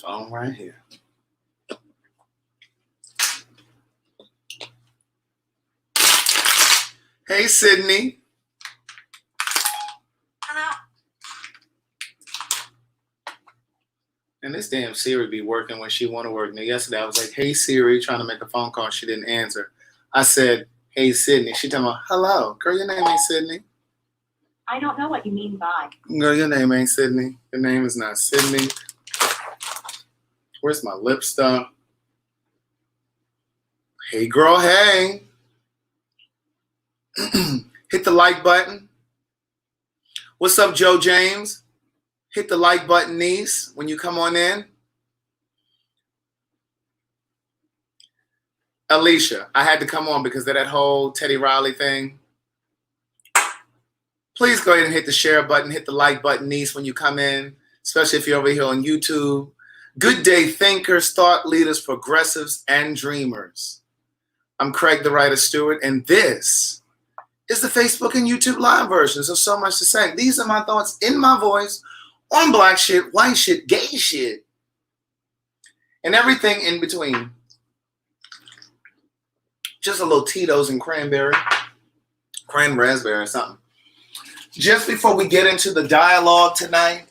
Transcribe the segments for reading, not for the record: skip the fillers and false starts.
phone right here. Hey, Sydney. Hello. And this damn Siri be working when she want to work. Now, yesterday I was like, hey, Siri, trying to make a phone call. She didn't answer. I said, hey, Sydney. She talking about, hello. Girl, your name ain't Sydney. I don't know what you mean by. Girl, your name ain't Sydney. Your name is not Sydney. Where's my lip stuff? Hey, girl, hey. Hit the like button. What's up, Joe James? Hit the like button, niece, when you come on in. Alicia, I had to come on because of that whole Teddy Riley thing. Please go ahead and hit the share button, hit the like button, niece, when you come in, especially if you're over here on YouTube. Good day, thinkers, thought leaders, progressives, and dreamers. I'm Craig, the writer Stewart, and this is the Facebook and YouTube live versions of So Much to Say. These are my thoughts in my voice on black shit, white shit, gay shit, and everything in between. Just a little Tito's and cranberry, raspberry or something. Just before we get into the dialogue tonight,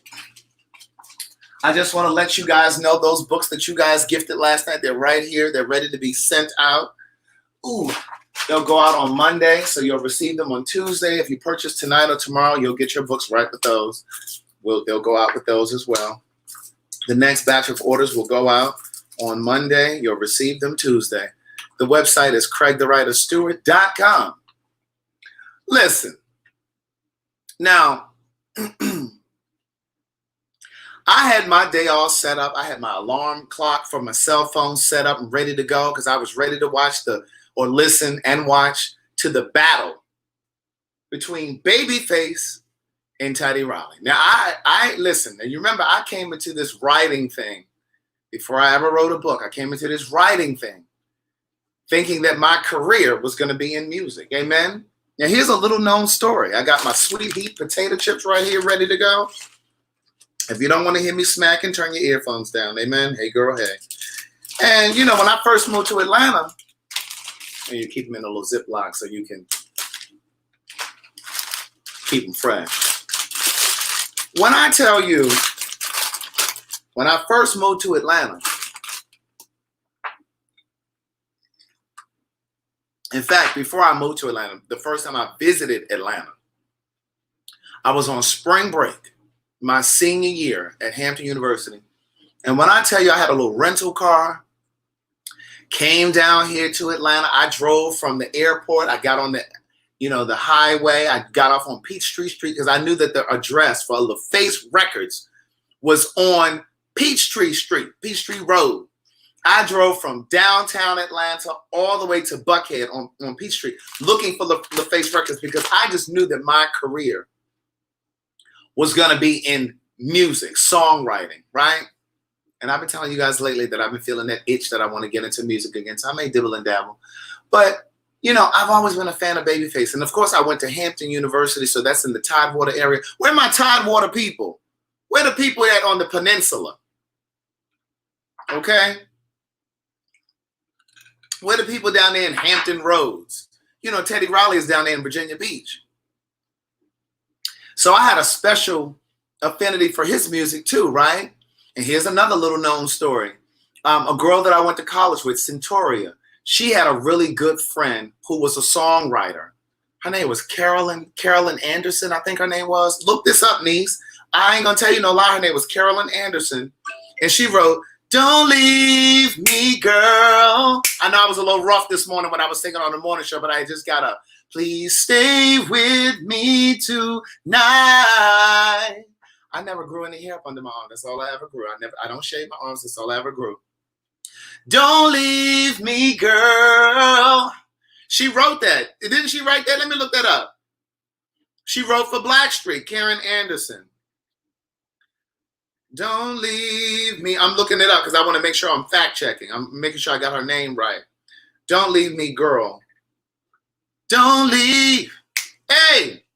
I just want to let you guys know those books that you guys gifted last night, they're right here. They're ready to be sent out. Ooh, they'll go out on Monday, so you'll receive them on Tuesday. If you purchase tonight or tomorrow, you'll get your books right with those. They'll go out with those as well. The next batch of orders will go out on Monday. You'll receive them Tuesday. The website is CraigTheWriterStewart.com. Listen, now, I had my day all set up. I had my alarm clock for my cell phone set up and ready to go because I was ready to watch listen and watch to the battle between Babyface and Teddy Riley. Now, I listen, and you remember I came into this writing thing before I ever wrote a book. I came into this writing thing thinking that my career was going to be in music. Amen? Now, here's a little known story. I got my sweet heat potato chips right here ready to go. If you don't want to hear me smacking, turn your earphones down. Amen? Hey, girl, hey. And, when I first moved to Atlanta, and you keep them in a little Ziploc so you can keep them fresh. When I tell you, when I first moved to Atlanta, in fact, before I moved to Atlanta, the first time I visited Atlanta, I was on spring break, my senior year at Hampton University. And when I tell you I had a little rental car, came down here to Atlanta, I drove from the airport, I got on the highway, I got off on Peachtree Street because I knew that the address for LaFace Records was on Peachtree Street, Peachtree Road. I drove from downtown Atlanta all the way to Buckhead on Peachtree looking for LaFace Records because I just knew that my career was going to be in music, songwriting, right? And I've been telling you guys lately that I've been feeling that itch that I want to get into music again. So I may dibble and dabble. But, I've always been a fan of Babyface. And, of course, I went to Hampton University, so that's in the Tidewater area. Where are my Tidewater people? Where are the people at on the peninsula? Okay? Where are the people down there in Hampton Roads? Teddy Riley is down there in Virginia Beach. So I had a special affinity for his music too, right? And here's another little known story. A girl that I went to college with, Centauria, she had a really good friend who was a songwriter. Her name was Carolyn Anderson, I think her name was. Look this up, niece. I ain't gonna tell you no lie. Her name was Carolyn Anderson. And she wrote, "Don't leave me, girl." I know I was a little rough this morning when I was singing on the morning show, but I just got up. "Please stay with me tonight." I never grew any hair up under my arm. That's all I ever grew. I don't shave my arms. That's all I ever grew. "Don't leave me, girl." She wrote that. Didn't she write that? Let me look that up. She wrote for Blackstreet, Karen Anderson. "Don't leave me." I'm looking it up because I want to make sure I'm fact checking. I'm making sure I got her name right. "Don't leave me, girl. Don't leave." Hey,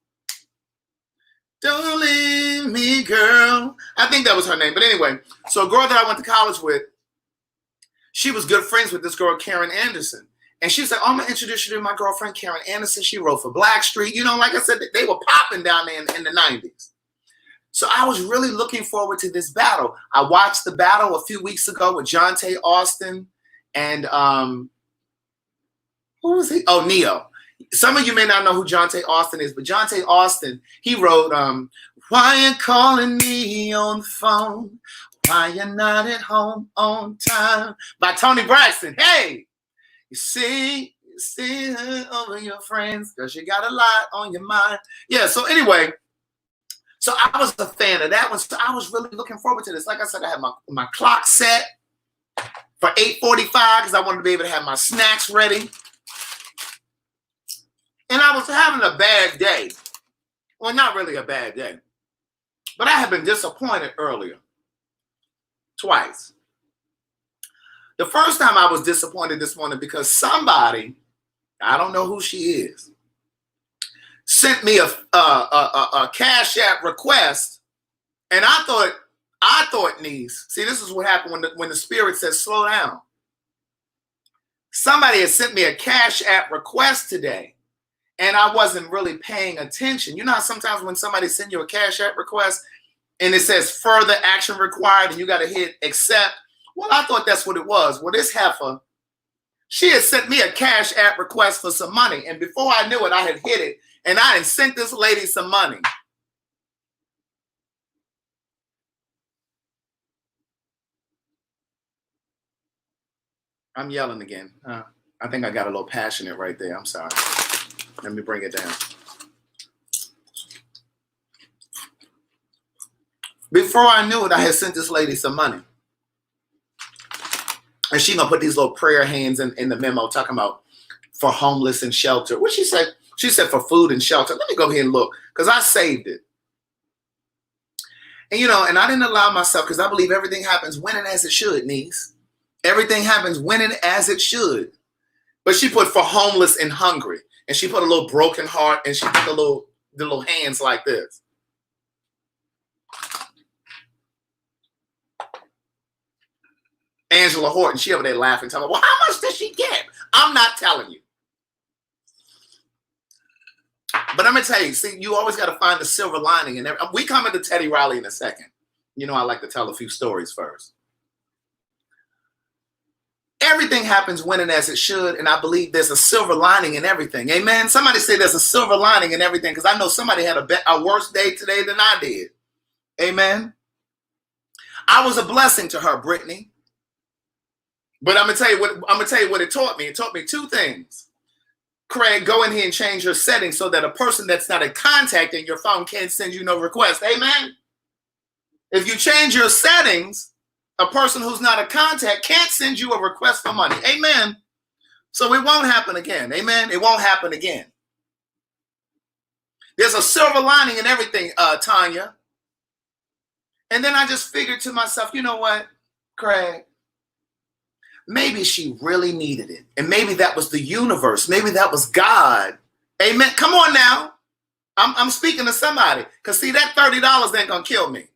Don't leave me, girl. I think that was her name. But anyway, so a girl that I went to college with, she was good friends with this girl, Karen Anderson. And she was like, oh, I'm going to introduce you to my girlfriend, Karen Anderson. She wrote for Blackstreet. You know, like I said, they were popping down there in the 90s. So I was really looking forward to this battle. I watched the battle a few weeks ago with Jonte Austin and who was he? Oh, Neo. Some of you may not know who Jonte Austin is, but Jonte Austin, he wrote Why You Calling Me on the Phone? Why You're Not at Home on Time by Tony Braxton. Hey, you see over your friends because you got a lot on your mind. Yeah, so anyway, so I was a fan of that one. So I was really looking forward to this. Like I said, I had my clock set for 8:45 because I wanted to be able to have my snacks ready. And I was having a bad day. Well, not really a bad day. But I had been disappointed earlier. Twice. The first time I was disappointed this morning because somebody, I don't know who she is, sent me a Cash App request. And I thought, niece, see, this is what happened when the Spirit says slow down. Somebody had sent me a Cash App request today. And I wasn't really paying attention. You know how sometimes when somebody sends you a Cash App request and it says further action required and you got to hit accept? Well, I thought that's what it was. Well, this heifer, she had sent me a Cash App request for some money. And before I knew it, I had hit it. And I had sent this lady some money. I'm yelling again. I think I got a little passionate right there. I'm sorry. Let me bring it down. Before I knew it, I had sent this lady some money. And she gonna put these little prayer hands in the memo talking about for homeless and shelter. What she said? She said for food and shelter. Let me go ahead and look, because I saved it. And and I didn't allow myself, because I believe everything happens when and as it should, niece. Everything happens when and as it should. But she put for homeless and hungry. And she put a little broken heart, and she put the little hands like this. Angela Horton, she over there laughing, telling me, well, how much did she get? I'm not telling you. But I'm going to tell you, see, you always got to find the silver lining. And we come into Teddy Riley in a second. You know, I like to tell a few stories first. Everything happens when and as it should, and I believe there's a silver lining in everything. Amen? Somebody say there's a silver lining in everything, because I know somebody had a worse day today than I did. Amen? I was a blessing to her, Brittany. But I'm gonna tell you what it taught me. It taught me two things. Craig, go in here and change your settings so that a person that's not in contact in your phone can't send you no request. Amen? If you change your settings, a person who's not a contact can't send you a request for money. Amen. So it won't happen again. Amen. It won't happen again. There's a silver lining in everything, Tanya. And then I just figured to myself, you know what, Craig? Maybe she really needed it. And maybe that was the universe. Maybe that was God. Amen. Come on now. I'm speaking to somebody. Because see, that $30 ain't going to kill me.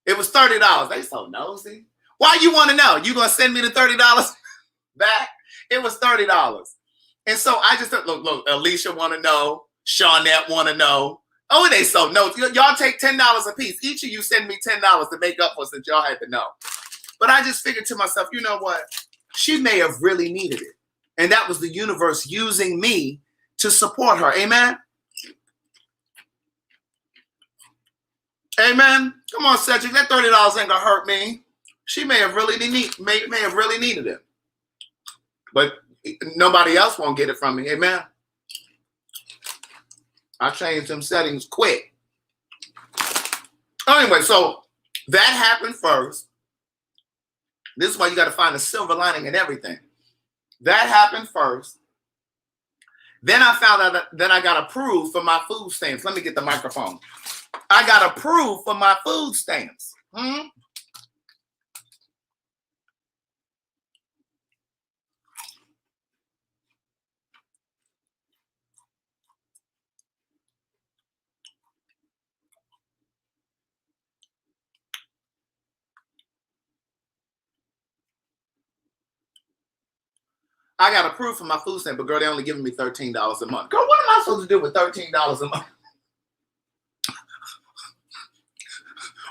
It was $30. They so nosy. Why you want to know? You going to send me the $30 back? It was $30. And so I just thought, look, Alicia want to know. Shawnette want to know. Oh, they so nosy. Y'all take $10 a piece. Each of you send me $10 to make up for since y'all had to know. But I just figured to myself, you know what? She may have really needed it. And that was the universe using me to support her. Amen? Amen. Come on, Cedric. That $30 ain't gonna hurt me. She may have really needed it. But nobody else won't get it from me. Amen. I changed them settings quick. Anyway, so that happened first. This is why you got to find a silver lining in everything. That happened first. Then I found out that I got approved for my food stamps. Let me get the microphone. I got approved for my food stamps. I got approved for my food stamp, but girl, they only giving me $13 a month. Girl, what am I supposed to do with $13 a month?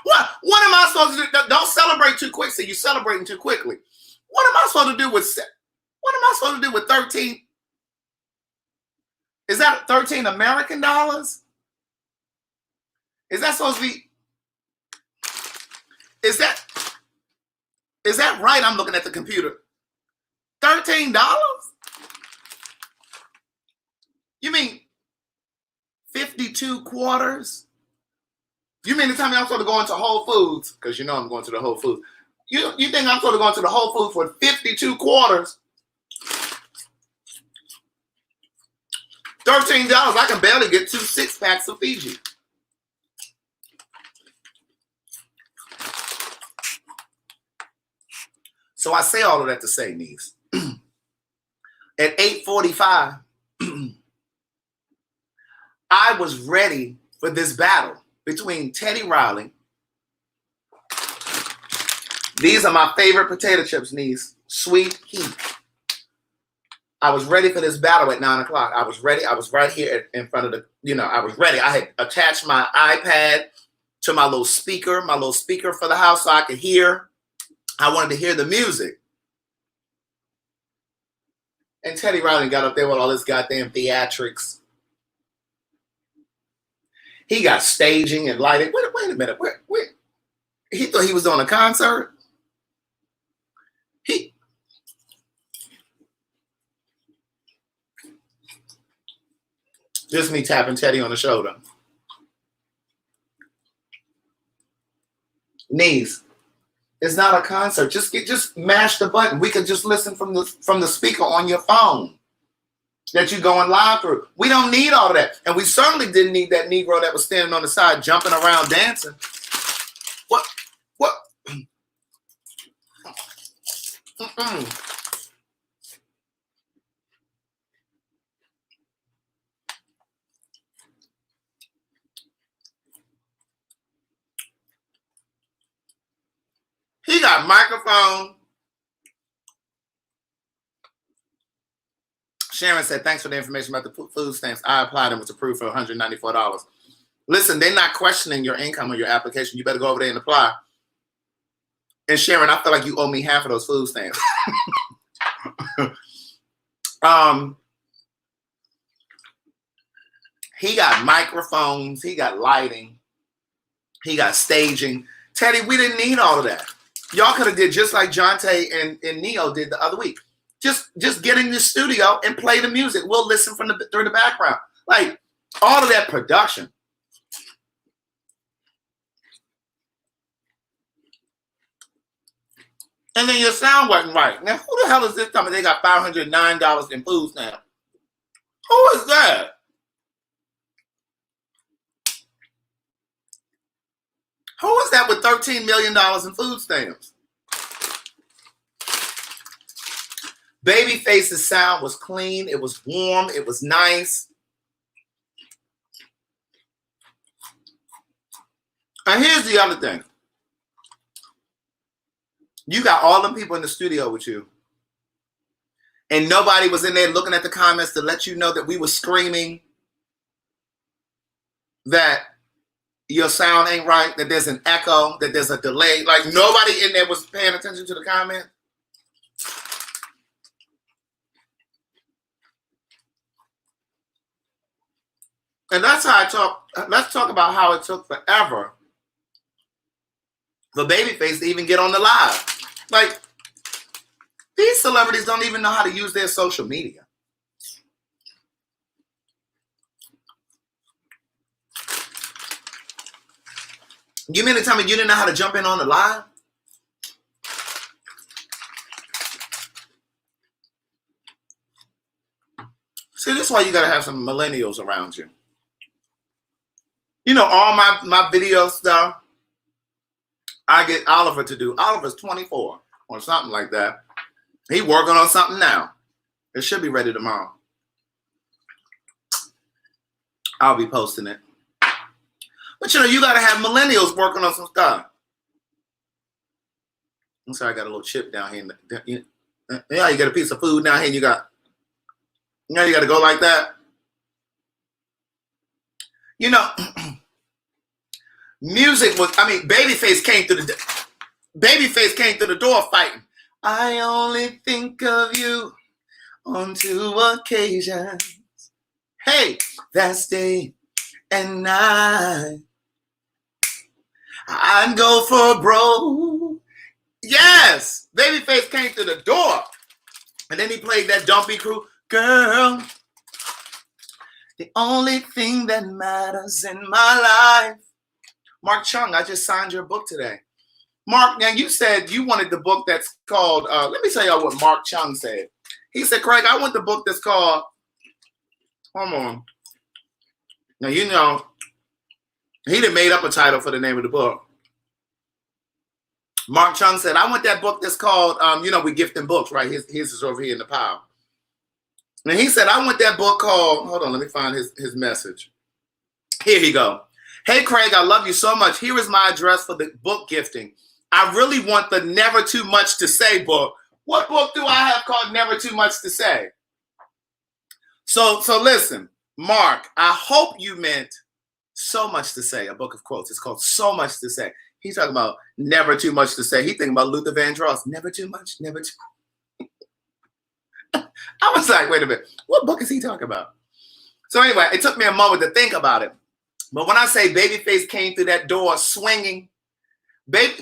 What am I supposed to do? Don't celebrate too quick, so you're celebrating too quickly. What am I supposed to do with 13? Is that 13 American dollars? Is that supposed to be? Is that right? I'm looking at the computer. $13? You mean 52 quarters? You mean to tell me I'm supposed to go into Whole Foods? Because you know I'm going to the Whole Foods. You think I'm supposed to go into the Whole Foods for 52 quarters? $13, I can barely get 2 6-packs of Fiji. So I say all of that to say, niece. At 8:45, I was ready for this battle between Teddy Riley. These are my favorite potato chips, niece. Sweet heat. I was ready for this battle at 9 o'clock. I was ready. I was right here in front of the, I was ready. I had attached my iPad to my little speaker for the house so I could hear. I wanted to hear the music. And Teddy Riley got up there with all this goddamn theatrics. He got staging and lighting. Wait a minute. Wait. He thought he was doing a concert? Just me tapping Teddy on the shoulder. Niece, it's not a concert. Just mash the button. We could just listen from the speaker on your phone that you're going live through. We don't need all of that. And we certainly didn't need that Negro that was standing on the side jumping around dancing. What? He got microphone. Sharon said, thanks for the information about the food stamps. I applied and was approved for $194. Listen, they're not questioning your income or your application. You better go over there and apply. And Sharon, I feel like you owe me half of those food stamps. He got microphones. He got lighting. He got staging. Teddy, we didn't need all of that. Y'all could have did just like Jonte and Neo did the other week. Just get in the studio and play the music. We'll listen through the background. Like all of that production. And then your sound wasn't right. Now, who the hell is this coming? They got $509 in food stamps. Who is that? Who is that with $13 million in food stamps? Babyface's sound was clean. It was warm. It was nice. And here's the other thing. You got all them people in the studio with you. And nobody was in there looking at the comments to let you know that we were screaming that your sound ain't right, that there's an echo, that there's a delay. Like nobody in there was paying attention to the comment. And that's how I talk. Let's talk about how it took forever for Babyface to even get on the live. Like, these celebrities don't even know how to use their social media. You mean to tell me you didn't know how to jump in on the live? See, this is why you got to have some millennials around you. You know, all my video stuff, I get Oliver to do. Oliver's 24 or something like that. He working on something now. It should be ready tomorrow. I'll be posting it. But you know, you got to have millennials working on some stuff. I'm sorry, I got a little chip down here. Yeah, you get a piece of food down here and you got to go like that. You know, music was, I mean, Babyface came through the door fighting. I only think of you on 2 occasions. Hey, that's day and night. I'd go for broke. Yes, Babyface came through the door. And then he played that Dumpy Crew. Girl, the only thing that matters in my life. Mark Chung, I just signed your book today. Mark, now you said you wanted the book that's called, let me tell y'all what Mark Chung said. He said, Craig, I want the book that's called, hold on. Now, you know, he done made up a title for the name of the book. Mark Chung said, I want that book that's called, you know, we gifting books, right? His is over here in the pile. And he said, I want that book called, hold on, let me find his message. Here he go. Hey, Craig, I love you so much. Here is my address for the book gifting. I really want the Never Too Much to Say book. What book do I have called Never Too Much to Say? So listen, Mark, I hope you meant So Much to Say, a book of quotes. It's called So Much to Say. He's talking about never too much to say. He's thinking about Luther Vandross. Never too much, never too. I was like, wait a minute. What book is he talking about? So anyway, it took me a moment to think about it. But when I say Babyface came through that door swinging,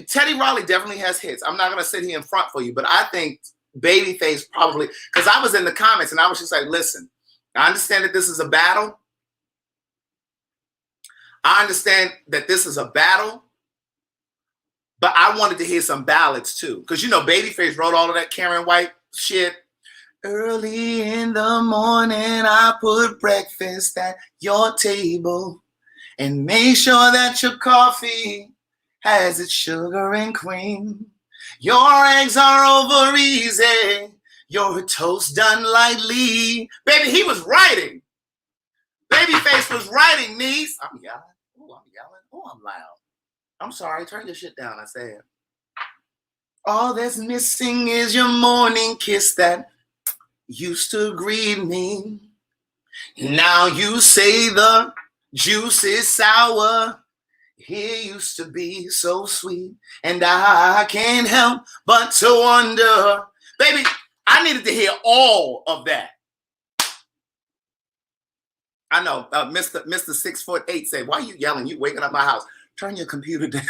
Teddy Riley definitely has hits. I'm not going to sit here in front for you, but I think Babyface probably, because I was in the comments and I was just like, listen, I understand that this is a battle. I understand that this is a battle, but I wanted to hear some ballads too. Because, you know, Babyface wrote all of that Karen White shit. Early in the morning, I put breakfast at your table and make sure that your coffee has its sugar and cream. Your eggs are over easy. Your toast done lightly. Baby, he was writing. Babyface was writing, niece. I'm yelling. Oh, I'm yelling. Oh, I'm loud. I'm sorry. Turn your shit down, I said. All that's missing is your morning kiss that used to greet me. Now you say the juice is sour. It used to be so sweet, and I can't help but to wonder. Baby, I needed to hear all of that. I know, Mr. 6'8" said, why are you yelling? You waking up my house. Turn your computer down.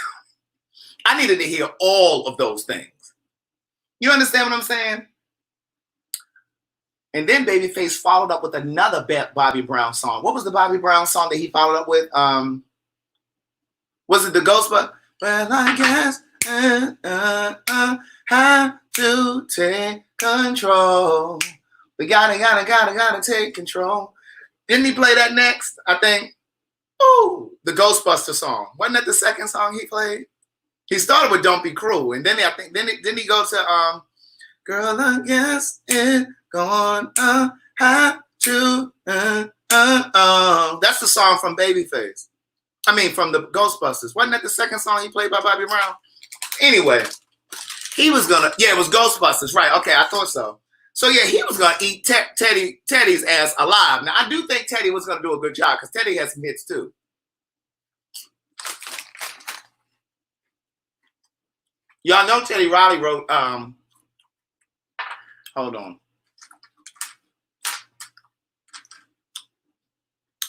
I needed to hear all of those things. You understand what I'm saying? And then Babyface followed up with another Bobby Brown song. What was the Bobby Brown song that he followed up with? Was it the Ghostbuster? Well, I guess have to take control. We gotta take control. Didn't he play that next? I think. Oh, the Ghostbuster song. Wasn't that the second song he played? He started with "Don't Be Cruel," and then I think then he go to "Girl, I guess it's gonna have to." That's the song from Babyface. I mean, from the Ghostbusters. Wasn't that the second song he played by Bobby Brown? Anyway, he was gonna. Yeah, it was Ghostbusters, right? Okay, I thought so. So yeah, he was gonna eat Teddy's ass alive. Now I do think Teddy was gonna do a good job because Teddy has some hits too. Y'all know Teddy Riley wrote. Hold on.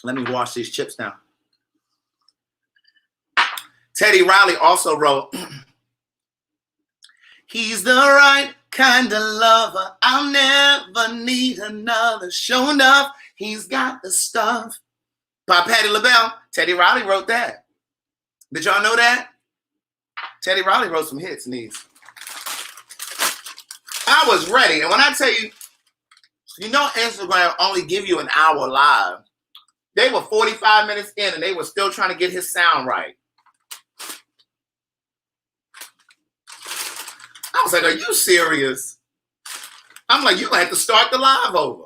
Let me wash these chips down. Teddy Riley also wrote, he's the right kind of lover. I'll never need another. Sure enough, he's got the stuff. By Patti LaBelle. Teddy Riley wrote that. Did y'all know that? Teddy Riley wrote some hits in these. I was ready. And when I tell you, you know Instagram only give you an hour live. They were 45 minutes in and they were still trying to get his sound right. I was like, are you serious? I'm like, you're going to have to start the live over.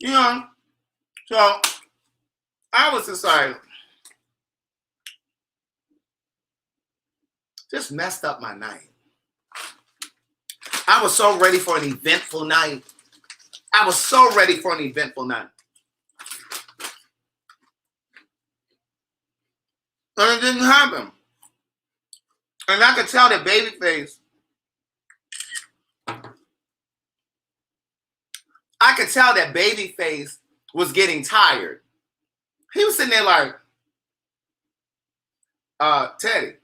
You know, so I was just like, just messed up my night. I was so ready for an eventful night. I was so ready for an eventful night. And it didn't happen. And I could tell that Babyface, was getting tired. He was sitting there like, Teddy,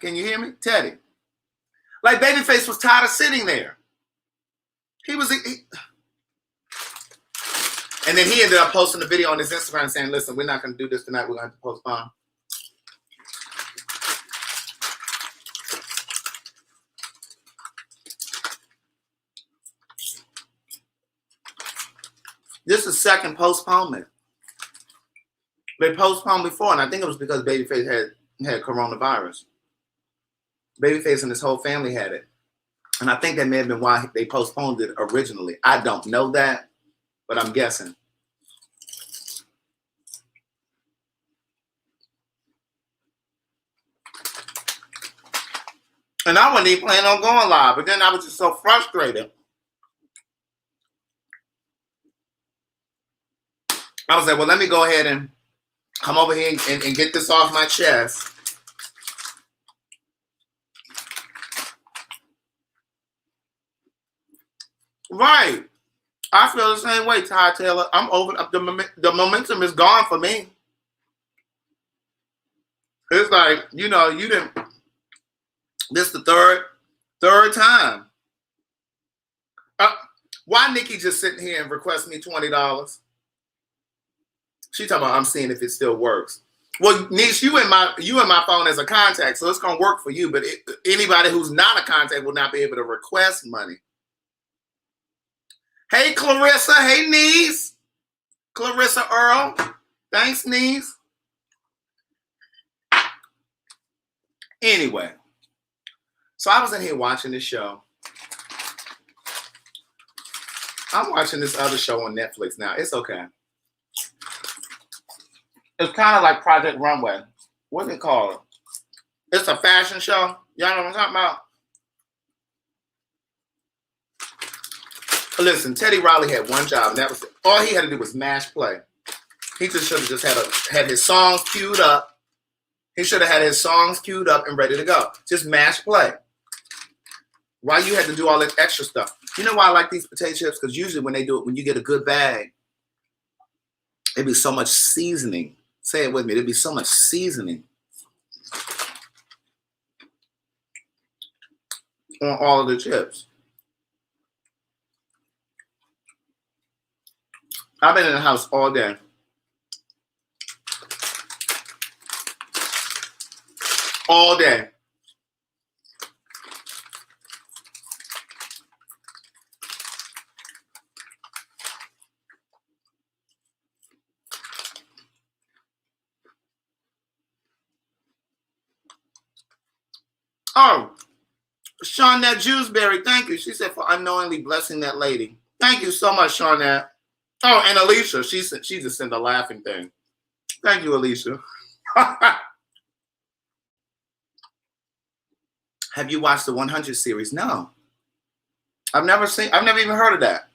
can you hear me? Teddy. Like Babyface was tired of sitting there. And then he ended up posting the video on his Instagram saying, listen, we're not going to do this tonight. We're going to have to postpone. This is second postponement. They postponed before, and I think it was because Babyface had coronavirus. Babyface and his whole family had it. And I think that may have been why they postponed it originally. I don't know that, but I'm guessing. And I wasn't even planning on going live, but then I was just so frustrated. I was like, well, let me go ahead and come over here and get this off my chest. Right. I feel the same way, Ty Taylor. I'm over. The momentum is gone for me. It's like, you didn't. This is the third time. Why Nikki just sitting here and request me $20? She talking about I'm seeing if it still works. Well, Niche, you in my phone as a contact, so it's gonna work for you. But anybody who's not a contact will not be able to request money. Hey, Clarissa. Hey, niece. Clarissa Earl. Thanks, niece. Anyway, so I was in here watching this show. I'm watching this other show on Netflix now. It's okay. It's kind of like Project Runway. What's it called? It's a fashion show. Y'all know what I'm talking about? Listen, Teddy Riley had one job, and that was it. All he had to do was mash play. He just should have just had his songs queued up. He should have had his songs queued up and ready to go. Just mash play. Why you had to do all that extra stuff? You know why I like these potato chips? Because usually when they do it, when you get a good bag, it'd be so much seasoning. Say it with me. There'd be so much seasoning on all of the chips. I've been in the house all day. All day. Oh, Shawnette Jewsbury, thank you. She said for unknowingly blessing that lady. Thank you so much, Shawnette. Oh, and Alicia, she just sent a laughing thing. Thank you, Alicia. Have you watched the 100 series? No. I've never even heard of that.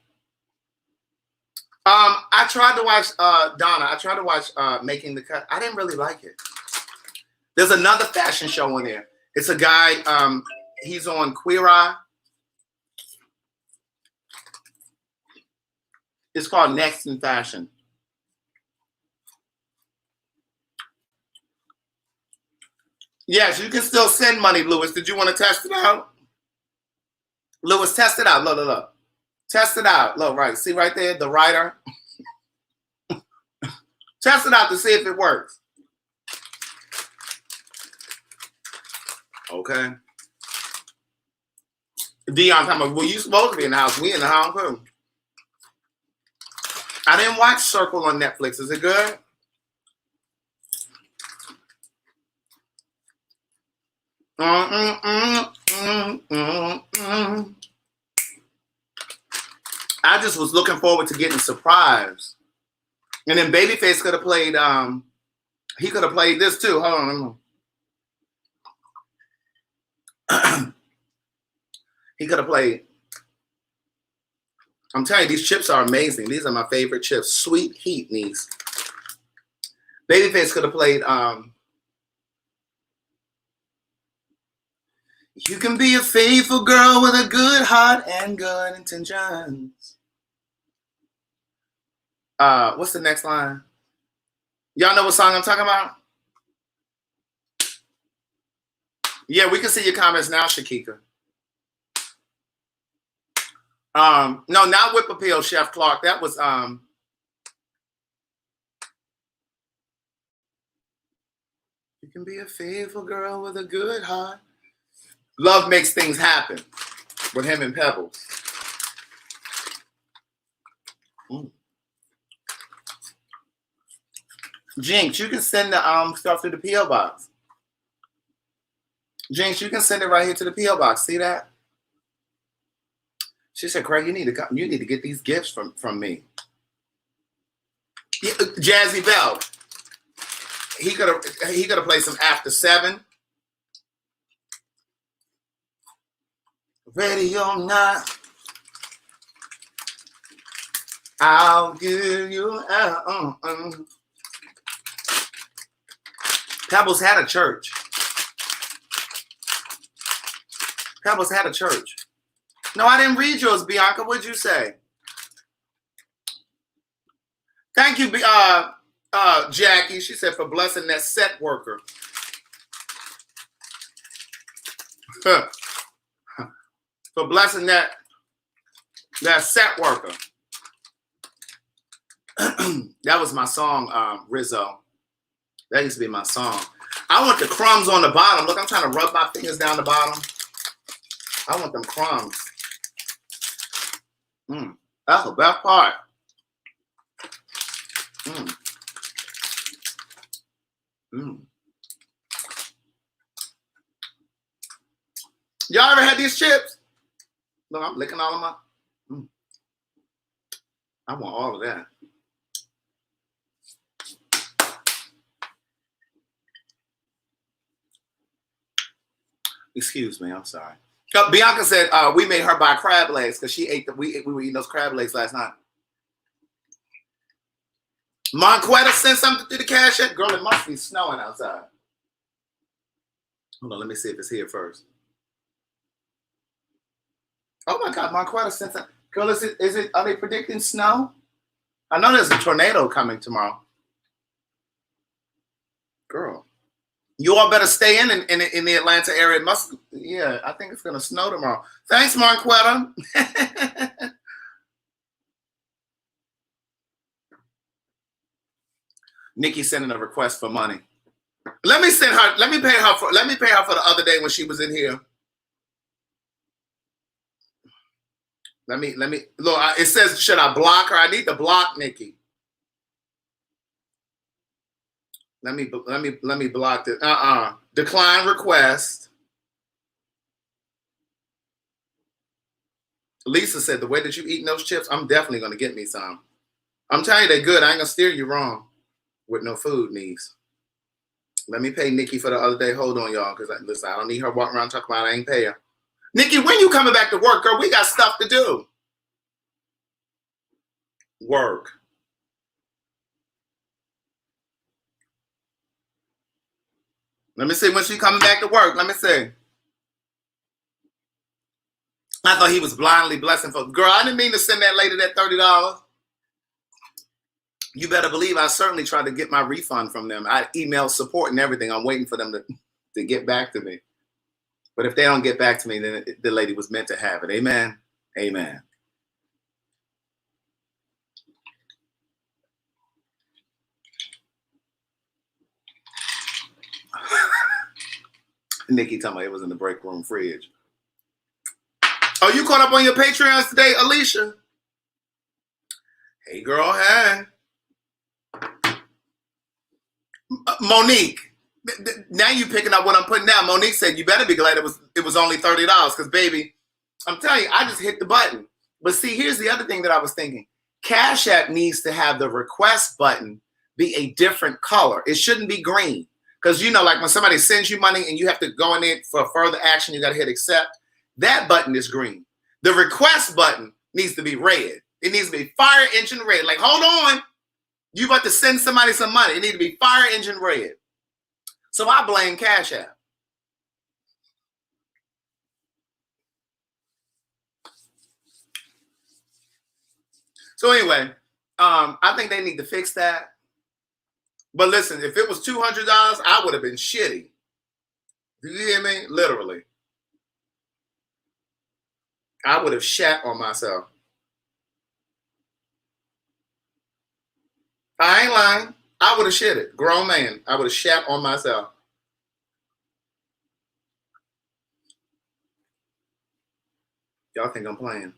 I tried to watch Donna. I tried to watch Making the Cut. I didn't really like it. There's another fashion show on there. It's a guy, he's on Queer Eye. It's called Next in Fashion. Yes, you can still send money, Lewis. Did you want to test it out? Lewis, test it out. Look. Test it out. Look, right. See right there, the writer. Test it out to see if it works. Okay. Dion talking about, well, you supposed to be in the house. We in the house too. I didn't watch Circle on Netflix. Is it good? I just was looking forward to getting surprised. And then Babyface could have played, he could have played this too. Hold on. He could have played, I'm telling you, these chips are amazing. These are my favorite chips. Sweet heat, these. Babyface could have played, you can be a faithful girl with a good heart and good intentions. What's the next line? Y'all know what song I'm talking about? Yeah, we can see your comments now, Shakika. No, not Whip Appeal, Chef Clark. That was you can be a faithful girl with a good heart. Love Makes Things Happen with him and Pebbles. Jinx, you can send the stuff to the P.O. box. Jinx, you can send it right here to the P.O. box. See that? She said, Craig, you need to get these gifts from me. Yeah, Jazzy Bell. He could have played some After 7. Ready or not, I'll give you Pebbles had a church. Pebbles had a church. No, I didn't read yours, Bianca. What'd you say? Thank you, Jackie. She said for blessing that set worker. For blessing that set worker. That was my song, Rizzo. That used to be my song. I want the crumbs on the bottom. Look, I'm trying to rub my fingers down the bottom. I want them crumbs. That's the best part. Y'all ever had these chips? Look, I'm licking all of them. I want all of that. Excuse me, I'm sorry. Bianca said we made her buy crab legs because she ate we were eating those crab legs last night. Monquetta sent something through the cash app. Girl, it must be snowing outside. Hold on, let me see if it's here first. Oh my God, Monquetta sent something. Girl, is it? Are they predicting snow? I know there's a tornado coming tomorrow. Girl. You all better stay in the Atlanta area. It must, yeah, I think it's going to snow tomorrow. Thanks, Marquetta. Nikki sending a request for money. Let me pay her for the other day when she was in here. Let me look. It says, should I block her? I need to block Nikki. Let me block it. Decline request. Lisa said, the way that you eating those chips, I'm definitely going to get me some. I'm telling you, they're good. I ain't going to steer you wrong with no food needs. Let me pay Nikki for the other day. Hold on, y'all, because listen, I don't need her walking around talking about I ain't pay her. Nikki, when you coming back to work, girl? We got stuff to do. Work. Let me see when she coming back to work. Let me see. I thought he was blindly blessing folks. Girl, I didn't mean to send that lady that $30. You better believe I certainly tried to get my refund from them. I emailed support and everything. I'm waiting for them to get back to me. But if they don't get back to me, then the lady was meant to have it. Amen. Amen. Nikki told me it was in the break room fridge. Oh, you caught up on your Patreons today, Alicia? Hey, girl, hey. Monique, now you picking up what I'm putting down. Monique said, you better be glad it was only $30 because, baby, I'm telling you, I just hit the button. But see, here's the other thing that I was thinking. Cash App needs to have the request button be a different color. It shouldn't be green. Because, you know, like when somebody sends you money and you have to go in it for further action, you got to hit accept. That button is green. The request button needs to be red. It needs to be fire engine red. Like, hold on. You about to send somebody some money. It needs to be fire engine red. So I blame Cash App. So anyway, I think they need to fix that. But listen, if it was $200, I would have been shitty. Do you hear me? Literally. I would have shat on myself. I ain't lying. I would have shit it. Grown man. I would have shat on myself. Y'all think I'm playing.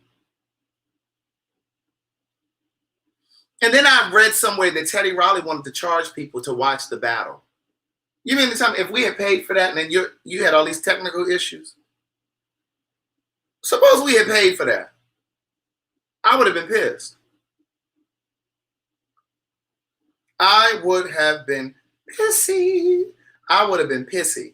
And then I read somewhere that Teddy Riley wanted to charge people to watch the battle. You mean to tell me if we had paid for that and then you had all these technical issues? Suppose we had paid for that. I would have been pissed. I would have been pissy. I would have been pissy.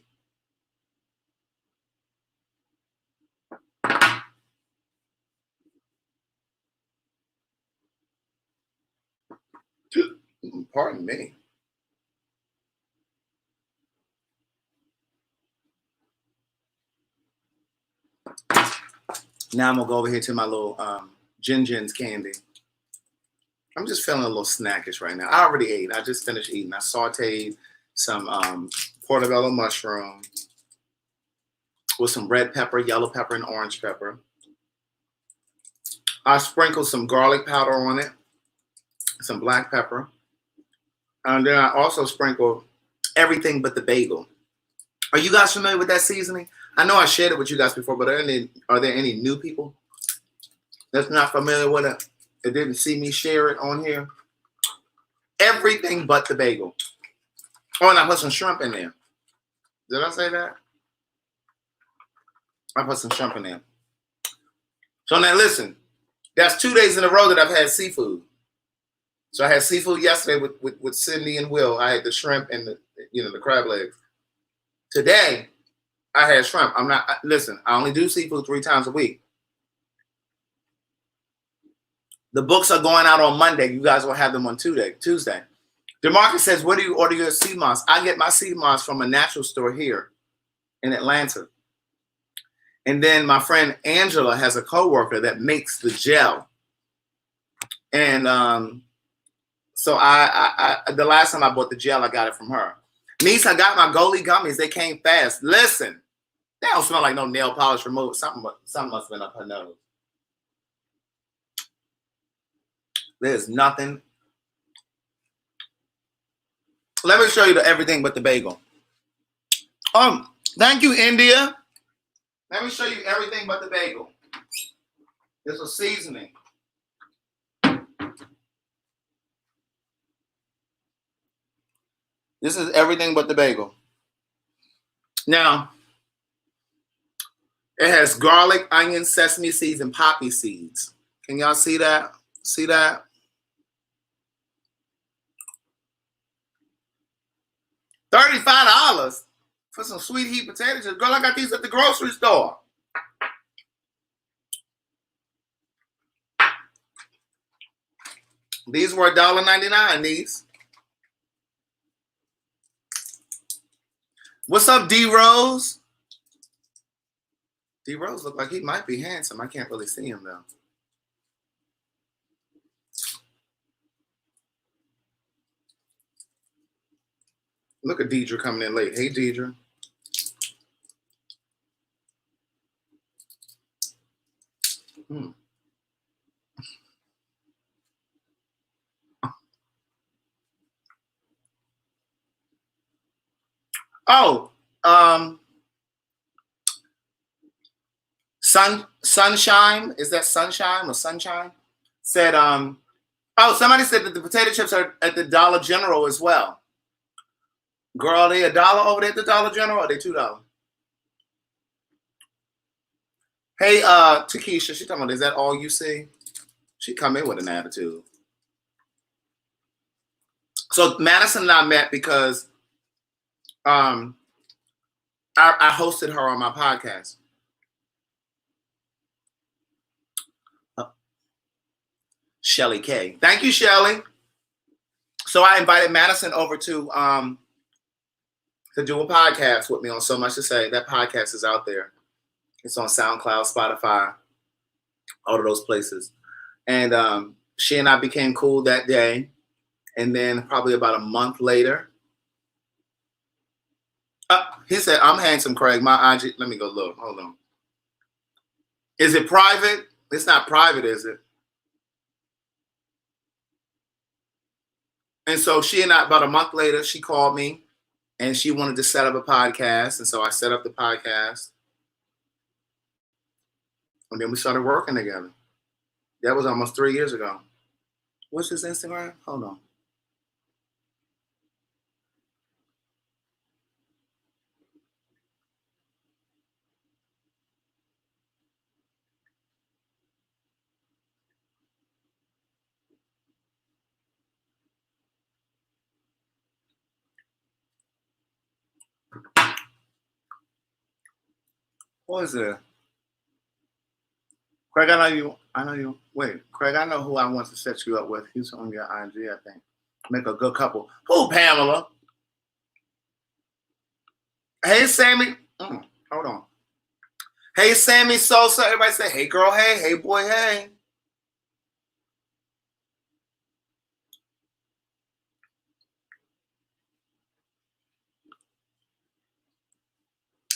Pardon me. Now I'm going to go over here to my little Jin's candy. I'm just feeling a little snackish right now. I already ate. I just finished eating. I sauteed some portobello mushroom with some red pepper, yellow pepper, and orange pepper. I sprinkled some garlic powder on it, some black pepper. And then I also sprinkled everything but the bagel. Are you guys familiar with that seasoning? I know I shared it with you guys before, but are there any new people that's not familiar with it? That didn't see me share it on here? Everything but the bagel. Oh, and I put some shrimp in there. Did I say that? I put some shrimp in there. So now listen, that's 2 days in a row that I've had seafood. So I had seafood yesterday with Cindy and Will. I had the shrimp and the crab legs. Today, I had shrimp. Listen, I only do seafood 3 times a week. The books are going out on Monday. You guys will have them on Tuesday. DeMarcus says, where do you order your sea moss? I get my sea moss from a natural store here in Atlanta. And then my friend Angela has a coworker that makes the gel. And so I the last time I bought the gel, I got it from her. Niece, I got my Goalie gummies. They came fast. Listen, they don't smell like no nail polish remover. Something must have been up her nose. There's nothing. Let me show you the everything but the bagel. Thank you, India. Let me show you everything but the bagel. This was seasoning. This is everything but the bagel. Now, it has garlic, onion, sesame seeds, and poppy seeds. Can y'all see that? See that? $35 for some sweet heat potato chips. Girl, I got these at the grocery store. These were $1.99, these. What's up, D-Rose? D-Rose look like he might be handsome. I can't really see him, though. Look at Deidre coming in late. Hey, Deidre. Oh, Sunshine. Is that Sunshine or Sunshine? Said, somebody said that the potato chips are at the Dollar General as well. Girl, are they $1 over there at the Dollar General or are they $2? Hey, Takesha, she's talking about, is that all you see? She come in with an attitude. So Madison and I met because I hosted her on my podcast. Shelley K. Thank you, Shelley. So I invited Madison over to do a podcast with me on So Much to Say. That podcast is out there. It's on SoundCloud, Spotify, all of those places. And she and I became cool that day. And then probably about a month later, he said, I'm handsome, Craig. My IG, let me go look. Hold on. Is it private? It's not private, is it? And so she and I, about a month later, she called me and she wanted to set up a podcast. And so I set up the podcast. And then we started working together. That was almost 3 years ago. What's his Instagram? Hold on. What is it? Craig, I know you. Wait, Craig, I know who I want to set you up with. He's on your IG, I think. Make a good couple. Who, Pamela? Hey, Sammy. Hold on. Hey, Sammy Sosa. Everybody say, hey, girl, hey. Hey, boy, hey.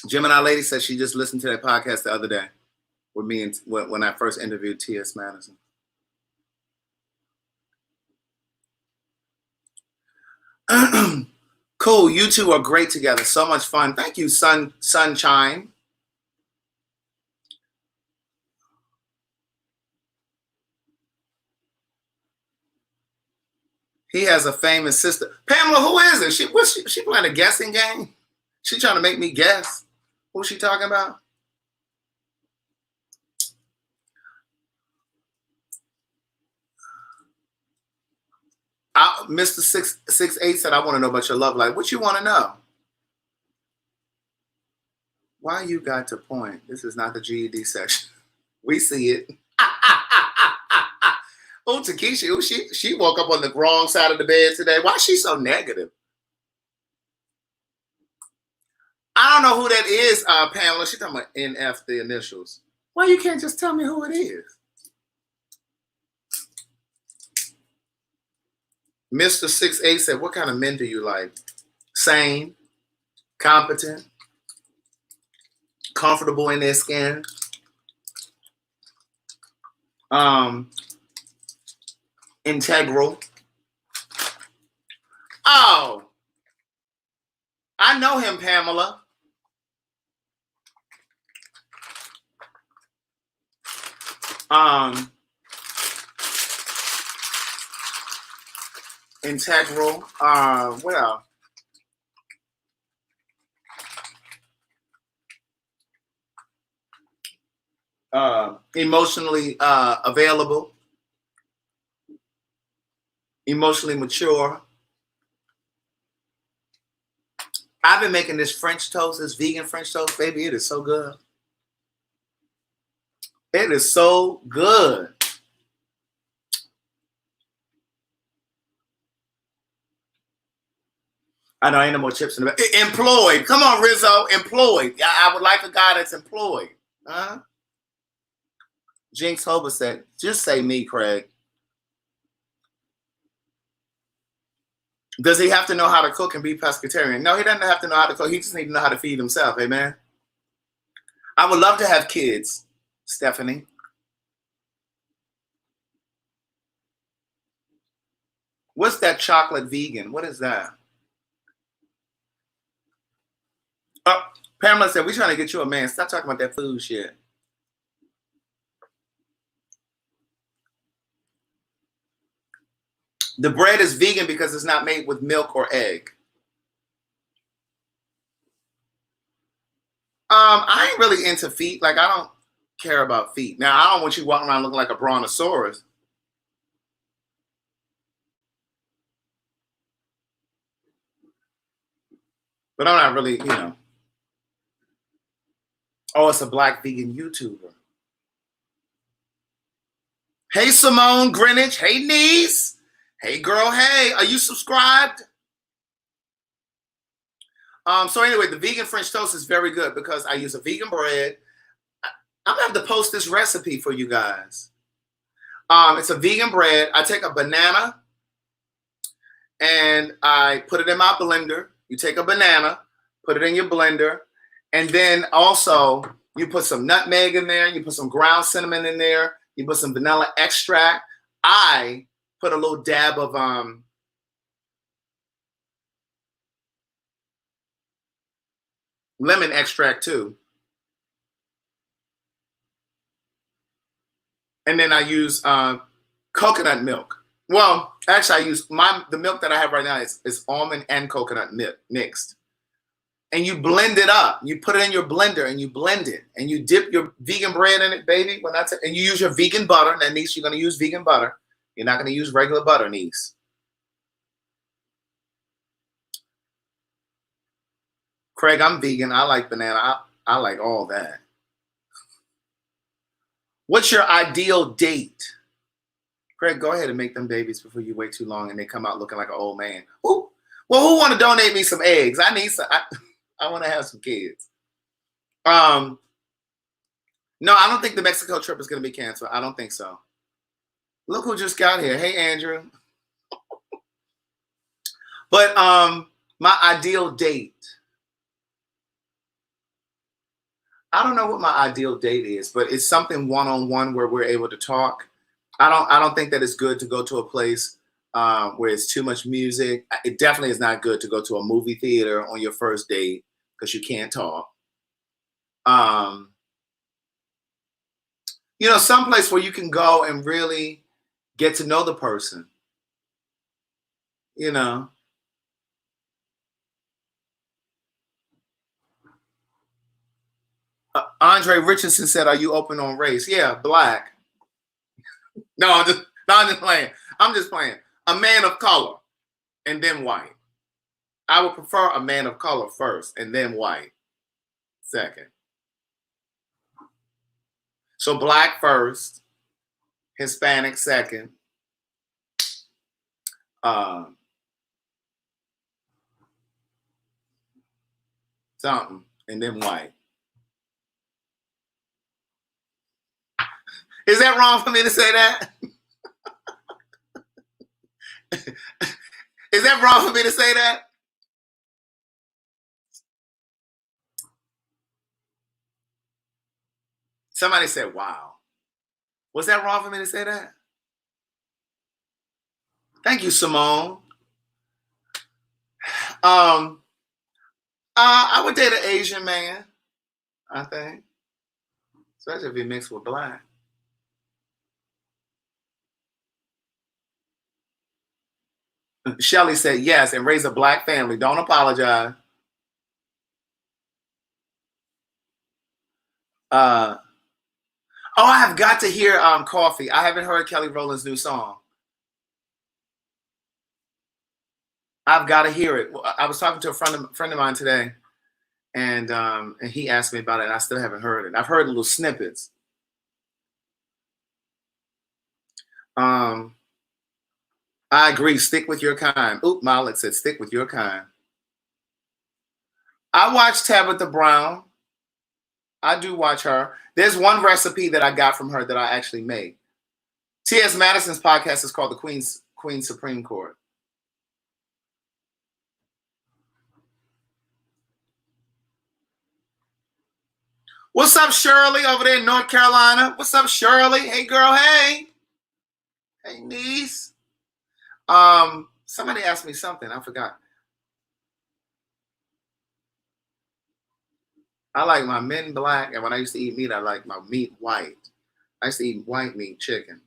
Gemini Lady said she just listened to that podcast the other day with me and when I first interviewed T.S. Madison. Cool. You two are great together. So much fun. Thank you, Sunshine. He has a famous sister. Pamela, who is it? She playing a guessing game? She trying to make me guess. Who's she talking about? Mr. 668 said, I want to know about your love life. What you want to know? Why you got to point? This is not the GED section. We see it. Oh, Takesha, she woke up on the wrong side of the bed today. Why is she so negative? I don't know who that is, Pamela. She's talking about NF, the initials. Why you can't just tell me who it is? Mr. 6'8" said, what kind of men do you like? Sane, competent, comfortable in their skin, integral. Oh, I know him, Pamela. Integral. Well, emotionally available, emotionally mature. I've been making this French toast, this vegan French toast, baby. It is so good. It is so good. I know ain't no more chips in the bag. Employed. Come on, Rizzo. Employed. I would like a guy that's employed. Huh? Jinx Hober said, just say me, Craig. Does he have to know how to cook and be pescatarian? No, he doesn't have to know how to cook. He just needs to know how to feed himself. Amen. I would love to have kids, Stephanie. What's that chocolate vegan? What is that? Oh, Pamela said, we're trying to get you a man. Stop talking about that food shit. The bread is vegan because it's not made with milk or egg. I ain't really into feet. Like, I don't care about feet. Now, I don't want you walking around looking like a brontosaurus. But I'm not really, Oh, it's a black vegan YouTuber. Hey, Simone Greenwich. Hey, niece. Hey, girl. Hey, are you subscribed? So anyway, the vegan French toast is very good because I use a vegan bread. I'm gonna have to post this recipe for you guys. It's a vegan bread. I take a banana and I put it in my blender. You take a banana, put it in your blender, and then also you put some nutmeg in there. You put some ground cinnamon in there. You put some vanilla extract. I put a little dab of lemon extract too. And then I use coconut milk. Well, actually, I use the milk that I have right now is almond and coconut milk mixed. And you blend it up. You put it in your blender and you blend it. And you dip your vegan bread in it, baby. And you use your vegan butter. That niece, you're going to use vegan butter. You're not going to use regular butter, niece. Craig, I'm vegan. I like banana. I like all that. What's your ideal date? Craig, go ahead and make them babies before you wait too long and they come out looking like an old man. Ooh. Well, who want to donate me some eggs? I need some. I want to have some kids. No, I don't think the Mexico trip is going to be canceled. I don't think so. Look who just got here. Hey, Andrew. But my ideal date. I don't know what my ideal date is, but it's something one-on-one where we're able to talk. I don't think that it's good to go to a place where it's too much music. It definitely is not good to go to a movie theater on your first date because you can't talk. Someplace where you can go and really get to know the person. Andre Richardson said, "Are you open on race?" Yeah, black. No, I'm just playing. I'm just playing. A man of color and then white. I would prefer a man of color first and then white second. So black first, Hispanic second, something, and then white. Is that wrong for me to say that? Is that wrong for me to say that? Somebody said, "Wow." Was that wrong for me to say that? Thank you, Simone. I would date an Asian man, I think. Especially if he mixed with black. Shelley said yes, and raise a black family. Don't apologize. I have got to hear Coffee. I haven't heard Kelly Rowland's new song. I've got to hear it. I was talking to a friend of mine today, and he asked me about it, and I still haven't heard it. I've heard little snippets. I agree. Stick with your kind. Oop, Malik said, stick with your kind. I watch Tabitha Brown. I do watch her. There's one recipe that I got from her that I actually made. T.S. Madison's podcast is called The Queen's Supreme Court. What's up, Shirley, over there in North Carolina? What's up, Shirley? Hey, girl, hey. Hey, niece. Somebody asked me something. I forgot. I like my men black, and when I used to eat meat, I like my meat white. I used to eat white meat, chicken.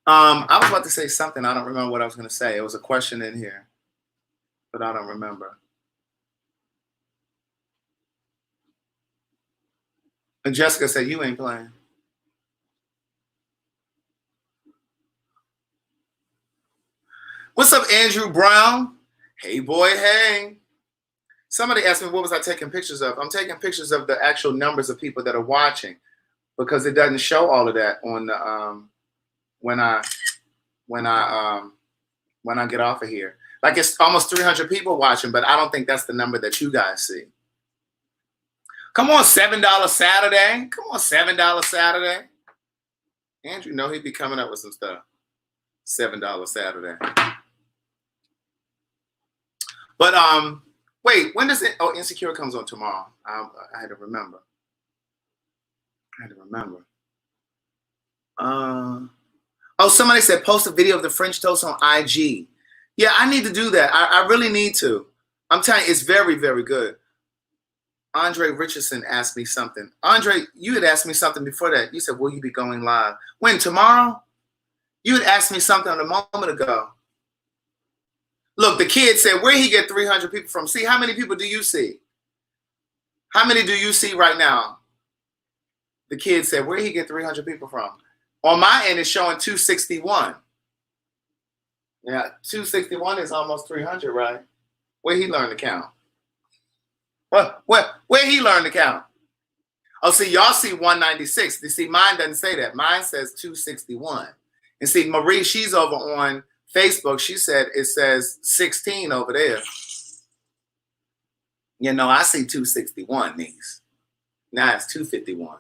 I was about to say something. I don't remember what I was going to say. It was a question in here, but I don't remember. And Jessica said, you ain't playing. What's up, Andrew Brown? Hey, boy, hey. Somebody asked me, what was I taking pictures of? I'm taking pictures of the actual numbers of people that are watching, because it doesn't show all of that on the when I when I get off of here. Like, it's almost 300 people watching, but I don't think that's the number that you guys see. Come on, $7 Saturday. Come on, $7 Saturday. Andrew, know he'd be coming up with some stuff. $7 Saturday. But wait, when does it? Oh, Insecure comes on tomorrow. I had to remember. Oh, somebody said post a video of the French toast on IG. Yeah, I need to do that. I really need to. I'm telling you, it's very, very good. Andre Richardson asked me something. Andre, you had asked me something before that. You said, will you be going live? When, tomorrow? You had asked me something a moment ago. Look, the kid said, where he get 300 people from? See, how many people do you see? How many do you see right now? The kid said, where he get 300 people from? On my end, it's showing 261. Yeah, 261 is almost 300, right? Where he learned to count? Where he learned to count? Oh, see, y'all see 196. You see, mine doesn't say that. Mine says 261. And see, Marie, she's over on Facebook. She said it says 16 over there. You know, I see 261, niece. Now it's 251.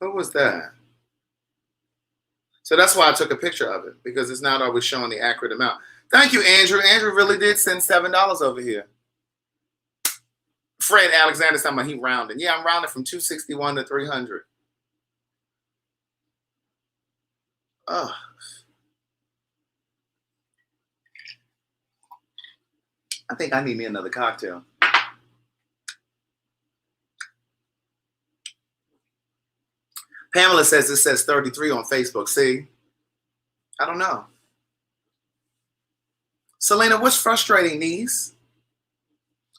What was that? So that's why I took a picture of it, because it's not always showing the accurate amount. Thank you, Andrew. Andrew really did send $7 over here. Fred Alexander's talking about he rounding. Yeah, I'm rounding from 261 to 300. Oh. I think I need me another cocktail. Pamela says it says 33 on Facebook. See? I don't know. Selena, what's frustrating, niece?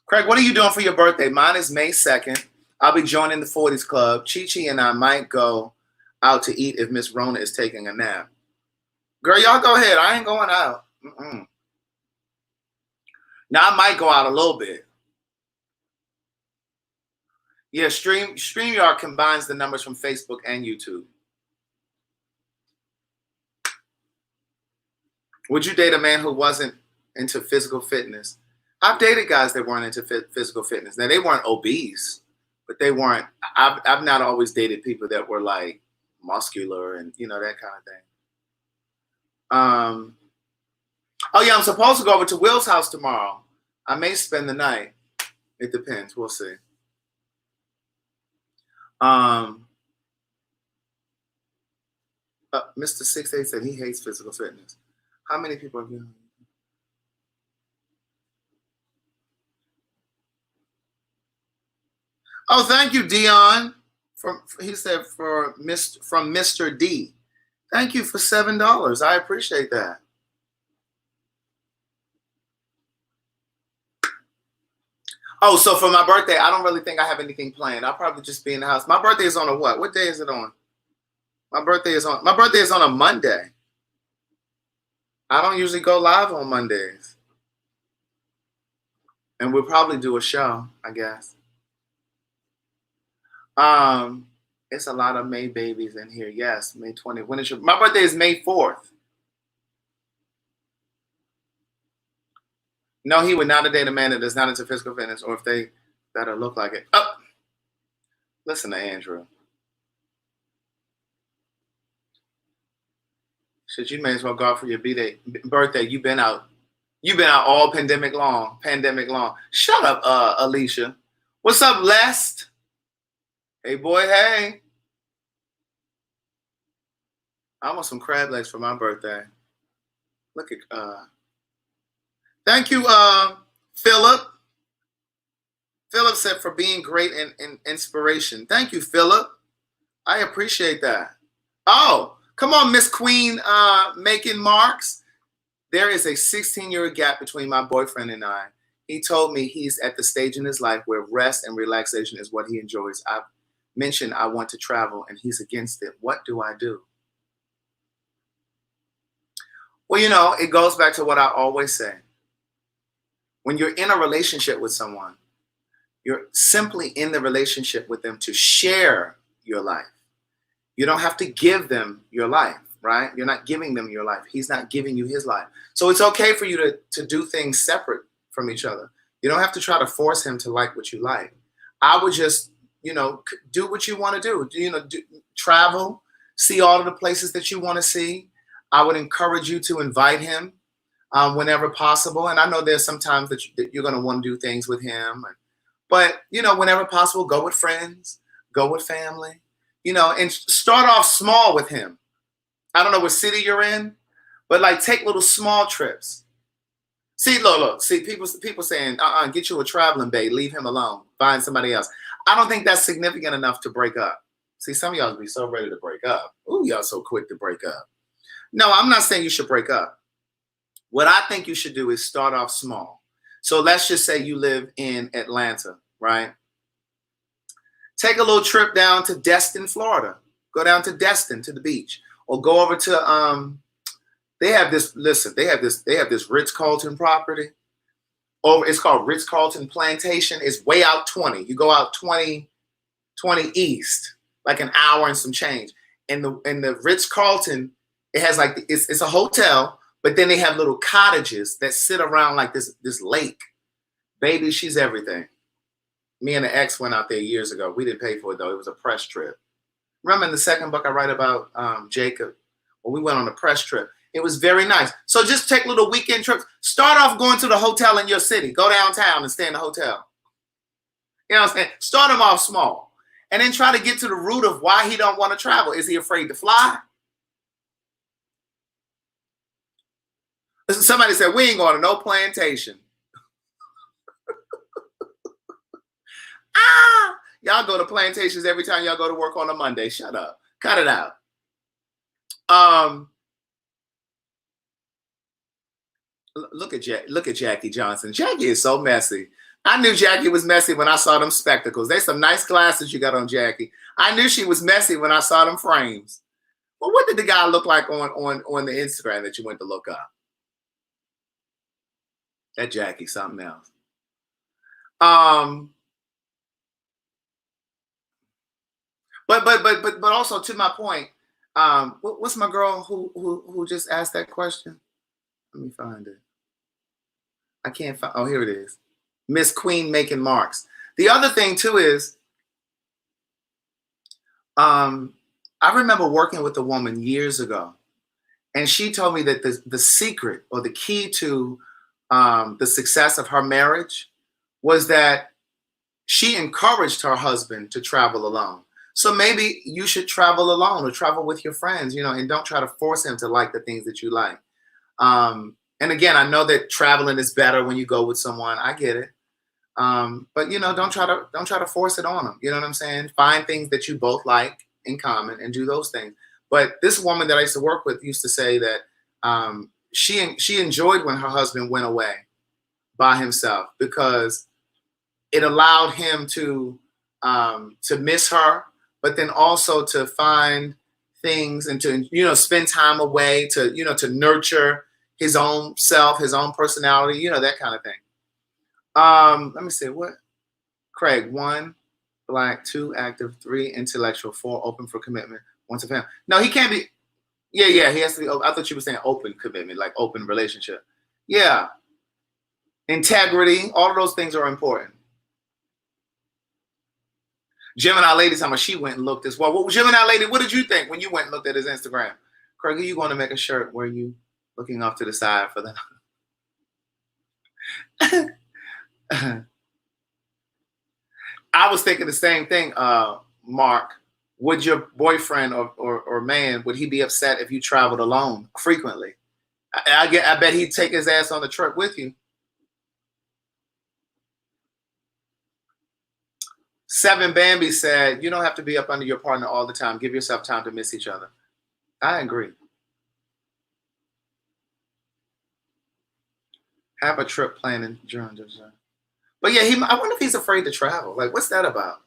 Craig, what are you doing for your birthday? Mine is May 2nd. I'll be joining the 40s Club. Chi-Chi and I might go out to eat if Miss Rona is taking a nap. Girl, y'all go ahead. I ain't going out. Now, I might go out a little bit. Yeah, StreamYard combines the numbers from Facebook and YouTube. Would you date a man who wasn't into physical fitness? I've dated guys that weren't into physical fitness. Now, they weren't obese, but they weren't. I've not always dated people that were like muscular and, you know, that kind of thing. Oh, yeah, I'm supposed to go over to Will's house tomorrow. I may spend the night. It depends. We'll see. Mr. 68 said he hates physical fitness. How many people have you? Oh, thank you, Dion. He said from Mr. D. Thank you for $7. I appreciate that. Oh, so for my birthday, I don't really think I have anything planned. I'll probably just be in the house. My birthday is on a what? What day is it on? My birthday is on a Monday. I don't usually go live on Mondays. And we'll probably do a show, I guess. It's a lot of May babies in here. Yes, May 20th. When is my birthday is May 4th. No, he would not date a man that is not into physical fitness, or if they better look like it. Oh, listen to Andrew. Shit, you may as well go out for your birthday. You've been out all pandemic long. Shut up, Alicia. What's up, Lest? Hey, boy, hey. I want some crab legs for my birthday. Look at thank you, Philip. Philip said for being great and inspiration. Thank you, Philip. I appreciate that. Oh, come on, Miss Queen, making marks. There is a 16-year gap between my boyfriend and I. He told me he's at the stage in his life where rest and relaxation is what he enjoys. I've mentioned I want to travel, and he's against it. What do I do? Well, you know, it goes back to what I always say. When you're in a relationship with someone, you're simply in the relationship with them to share your life. You don't have to give them your life, right? You're not giving them your life. He's not giving you his life. So it's okay for you to do things separate from each other. You don't have to try to force him to like what you like. I would just, do what you want to do. Travel, see all of the places that you want to see. I would encourage you to invite him whenever possible. And I know there's sometimes that you're going to want to do things with him. But, whenever possible, go with friends, go with family, and start off small with him. I don't know what city you're in, but like take little small trips. See, look, see, people saying, get you a traveling babe, leave him alone, find somebody else. I don't think that's significant enough to break up. See, some of y'all be so ready to break up. Ooh, y'all so quick to break up. No, I'm not saying you should break up. What I think you should do is start off small. So let's just say you live in Atlanta, right? Take a little trip down to Destin, Florida. Go down to Destin to the beach, or go over to they have this Ritz-Carlton property. It's called Ritz-Carlton Plantation. It's way out 20. You go out 20 east, like an hour and some change. And the Ritz-Carlton, it has like it's a hotel, but then they have little cottages that sit around like this lake. Baby, she's everything. Me and the ex went out there years ago. We didn't pay for it though. It was a press trip. Remember in the second book I write about Jacob? Well, we went on a press trip. It was very nice. So just take little weekend trips. Start off going to the hotel in your city. Go downtown and stay in the hotel. You know what I'm saying? Start him off small. And then try to get to the root of why he don't want to travel. Is he afraid to fly? Somebody said, we ain't going to no plantation. Y'all go to plantations every time y'all go to work on a Monday. Shut up. Cut it out. Look at Jackie Johnson. Jackie is so messy. I knew Jackie was messy when I saw them spectacles. There's some nice glasses you got on, Jackie. I knew she was messy when I saw them frames. Well, what did the guy look like on the Instagram that you went to look up? That Jackie, something else. But also to my point, what's my girl who just asked that question? Let me find it. I can't find. Oh, here it is. Miss Queen making marks. The other thing too is, I remember working with a woman years ago, and she told me that the secret or the key to the success of her marriage was that she encouraged her husband to travel alone. So maybe you should travel alone or travel with your friends, and don't try to force him to like the things that you like. And again, I know that traveling is better when you go with someone. I get it. But don't try to force it on them. You know what I'm saying? Find things that you both like in common and do those things. But this woman that I used to work with used to say that she enjoyed when her husband went away by himself because it allowed him to miss her, but then also to find things and to spend time away to nurture his own self, his own personality, that kind of thing. Let me see what. Craig, 1, Black, 2, active, 3, intellectual, 4, open for commitment, 1 to family. No, he can't be. Yeah, he has to be. I thought you were saying open commitment, like open relationship. Yeah, integrity, all of those things are important. Gemini lady talking about she went and looked as well. Well, Gemini lady, what did you think when you went and looked at his Instagram? Craig, are you going to make a shirt where you looking off to the side for the I was thinking the same thing, Mark. Would your boyfriend or man, would he be upset if you traveled alone frequently? I bet he'd take his ass on the trip with you. 7 Bambi said, you don't have to be up under your partner all the time. Give yourself time to miss each other. I agree. Have a trip planning. But yeah, I wonder if he's afraid to travel. Like, what's that about?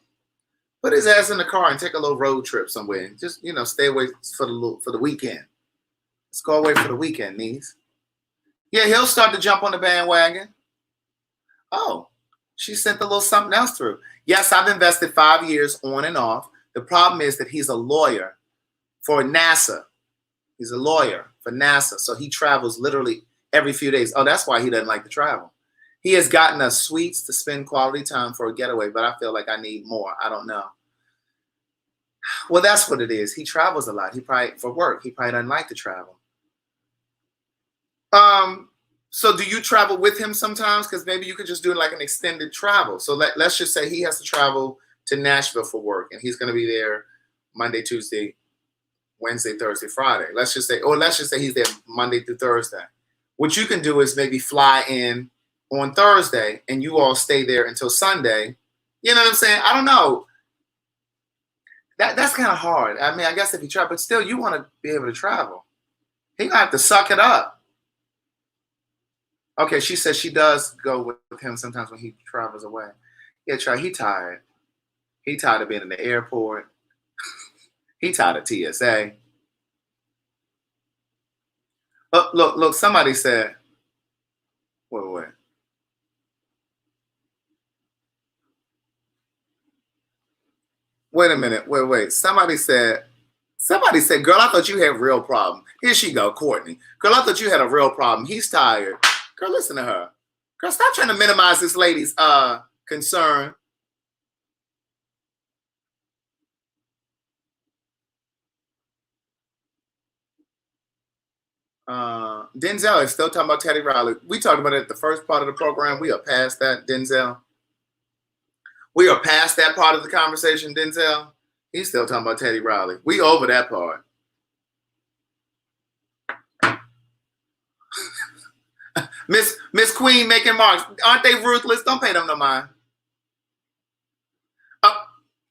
Put his ass in the car and take a little road trip somewhere. Just, stay away for the weekend. Let's go away for the weekend, niece. Yeah, he'll start to jump on the bandwagon. Oh, she sent a little something else through. Yes, I've invested 5 years on and off. The problem is that he's a lawyer for NASA. He's a lawyer for NASA. So he travels literally every few days. Oh, that's why he doesn't like to travel. He has gotten us suites to spend quality time for a getaway, but I feel like I need more. I don't know. Well, that's what it is. He travels a lot. He probably, for work, he probably doesn't like to travel. So do you travel with him sometimes? Because maybe you could just do like an extended travel. So let's just say he has to travel to Nashville for work, and he's going to be there Monday, Tuesday, Wednesday, Thursday, Friday. Let's just say he's there Monday through Thursday. What you can do is maybe fly in on Thursday, and you all stay there until Sunday. You know what I'm saying? I don't know. That's kind of hard. I mean, I guess if you travel, but still, you want to be able to travel. He's gonna have to suck it up. Okay, she says she does go with him sometimes when he travels away. Yeah, he tired. He tired of being in the airport. He tired of TSA. Oh, look, somebody said, wait. Wait a minute, wait. Somebody said, girl, I thought you had a real problem. Here she go, Courtney. Girl, I thought you had a real problem. He's tired. Girl, listen to her. Girl, stop trying to minimize this lady's concern. Denzel is still talking about Teddy Riley. We talked about it at the first part of the program. We are past that, Denzel. We are past that part of the conversation, Denzel. He's still talking about Teddy Riley. We over that part. Miss Queen making marks. Aren't they ruthless? Don't pay them no mind.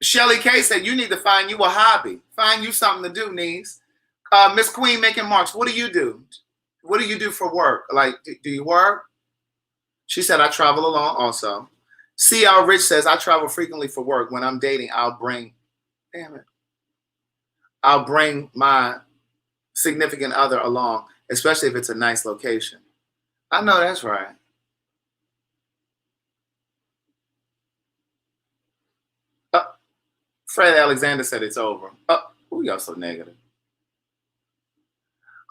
Shelley K said you need to find you a hobby. Find you something to do, niece. Miss Queen making marks. What do you do? What do you do for work? Like, do you work? She said, I travel alone also. C.L. Rich says, I travel frequently for work. When I'm dating, I'll bring my significant other along, especially if it's a nice location. I know that's right. Fred Alexander said it's over. We are so negative.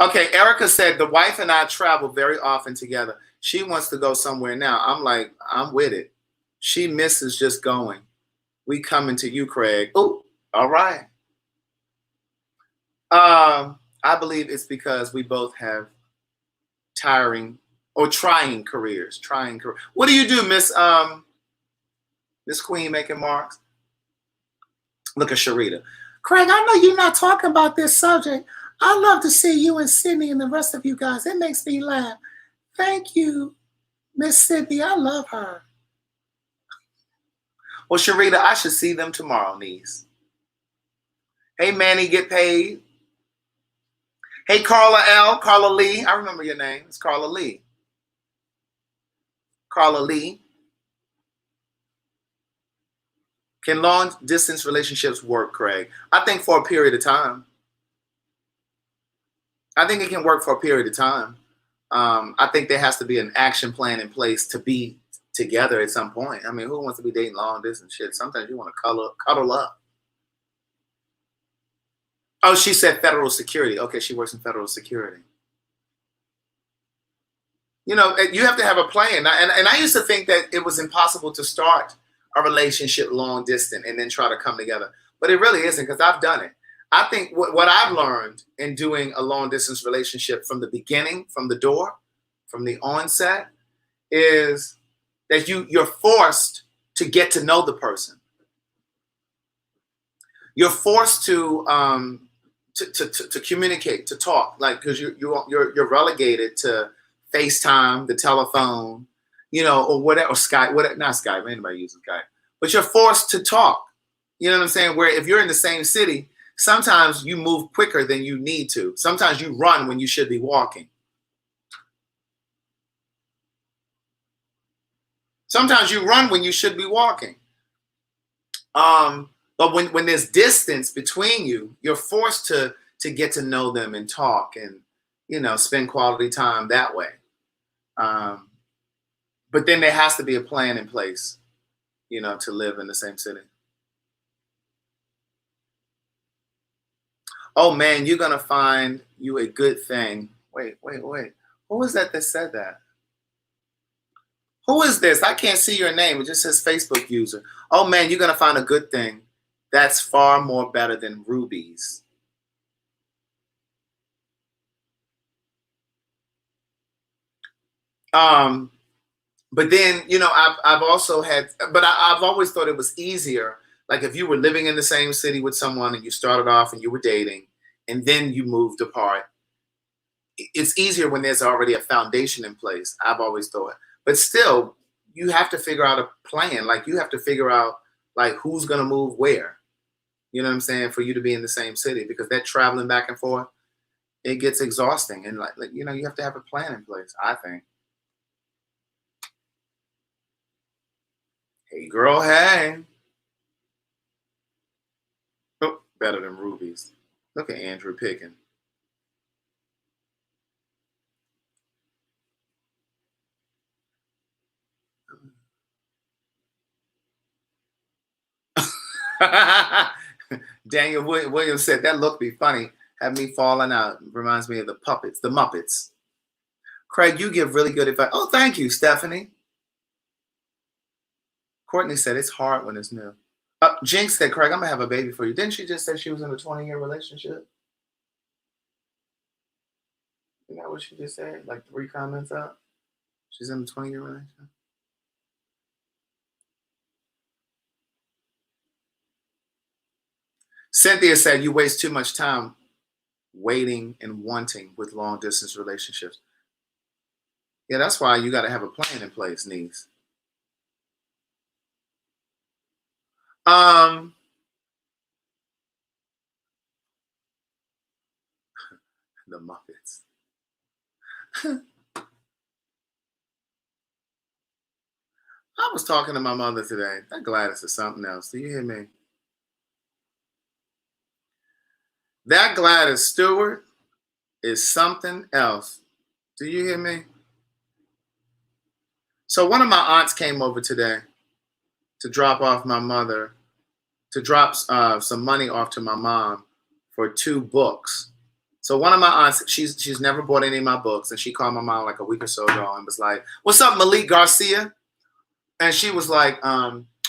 Okay, Erica said the wife and I travel very often together. She wants to go somewhere now. I'm like, I'm with it. She misses just going. We coming to you, Craig. Oh, all right. I believe it's because we both have trying careers. What do you do, Miss Queen making marks? Look at Sharita. Craig, I know you're not talking about this subject. I love to see you and Sydney and the rest of you guys. It makes me laugh. Thank you, Miss Sydney. I love her. Well, Sharita, I should see them tomorrow, niece. Hey, Manny, get paid. Hey, Carla Lee. I remember your name. It's Carla Lee. Carla Lee. Can long distance relationships work, Craig? I think for a period of time. I think it can work for a period of time. I think there has to be an action plan in place to be together at some point. I mean, who wants to be dating long distance shit? Sometimes you want to cuddle up. Oh, she said federal security. Okay, she works in federal security. You know, you have to have a plan. And I used to think that it was impossible to start a relationship long distance and then try to come together. But it really isn't, because I've done it. I think what I've learned in doing a long distance relationship from the beginning, from the door, from the onset, is that you're forced to get to know the person. You're forced to communicate, to talk, like, because you're relegated to FaceTime, the telephone, you know, or whatever, or Skype, whatever, not Skype, anybody uses Skype, but you're forced to talk. You know what I'm saying? Where if you're in the same city, sometimes you move quicker than you need to. Sometimes you run when you should be walking. Sometimes you run when you should be walking. But when there's distance between you, you're forced to get to know them and talk and, you know, spend quality time that way. But then there has to be a plan in place, to live in the same city. Oh man, you're gonna find you a good thing. Wait. Who was that said that? Who is this? I can't see your name. It just says Facebook user. Oh man, you're gonna find a good thing that's far more better than rubies. But then, I've also had, but I've always thought it was easier. Like if you were living in the same city with someone and you started off and you were dating and then you moved apart, it's easier when there's already a foundation in place. I've always thought, but still, you have to figure out a plan. Like you have to figure out like who's going to move where, you know what I'm saying? For you to be in the same city, because that traveling back and forth, it gets exhausting. And like, you have to have a plan in place, I think. Hey girl, hey. Oh, better than rubies. Look at Andrew picking. Daniel Williams said that look be funny. Have me falling out. Reminds me of the puppets, the Muppets. Craig, you give really good advice. Oh, thank you, Stephanie. Courtney said it's hard when it's new. Jinx said, Craig, I'm gonna have a baby for you. Didn't she just say she was in a 20-year relationship? Isn't that what she just said? Like 3 comments up? She's in a 20-year relationship. Cynthia said you waste too much time waiting and wanting with long distance relationships. Yeah, that's why you got to have a plan in place, niece. The Muppets. I was talking to my mother today. That Gladys is something else. Do you hear me? That Gladys Stewart is something else. Do you hear me? So one of my aunts came over today to drop off my mother, to drop some money off to my mom for 2 books. So one of my aunts, she's never bought any of my books, and she called my mom like a week or so ago and was like, "What's up, Malik Garcia?" And she was like,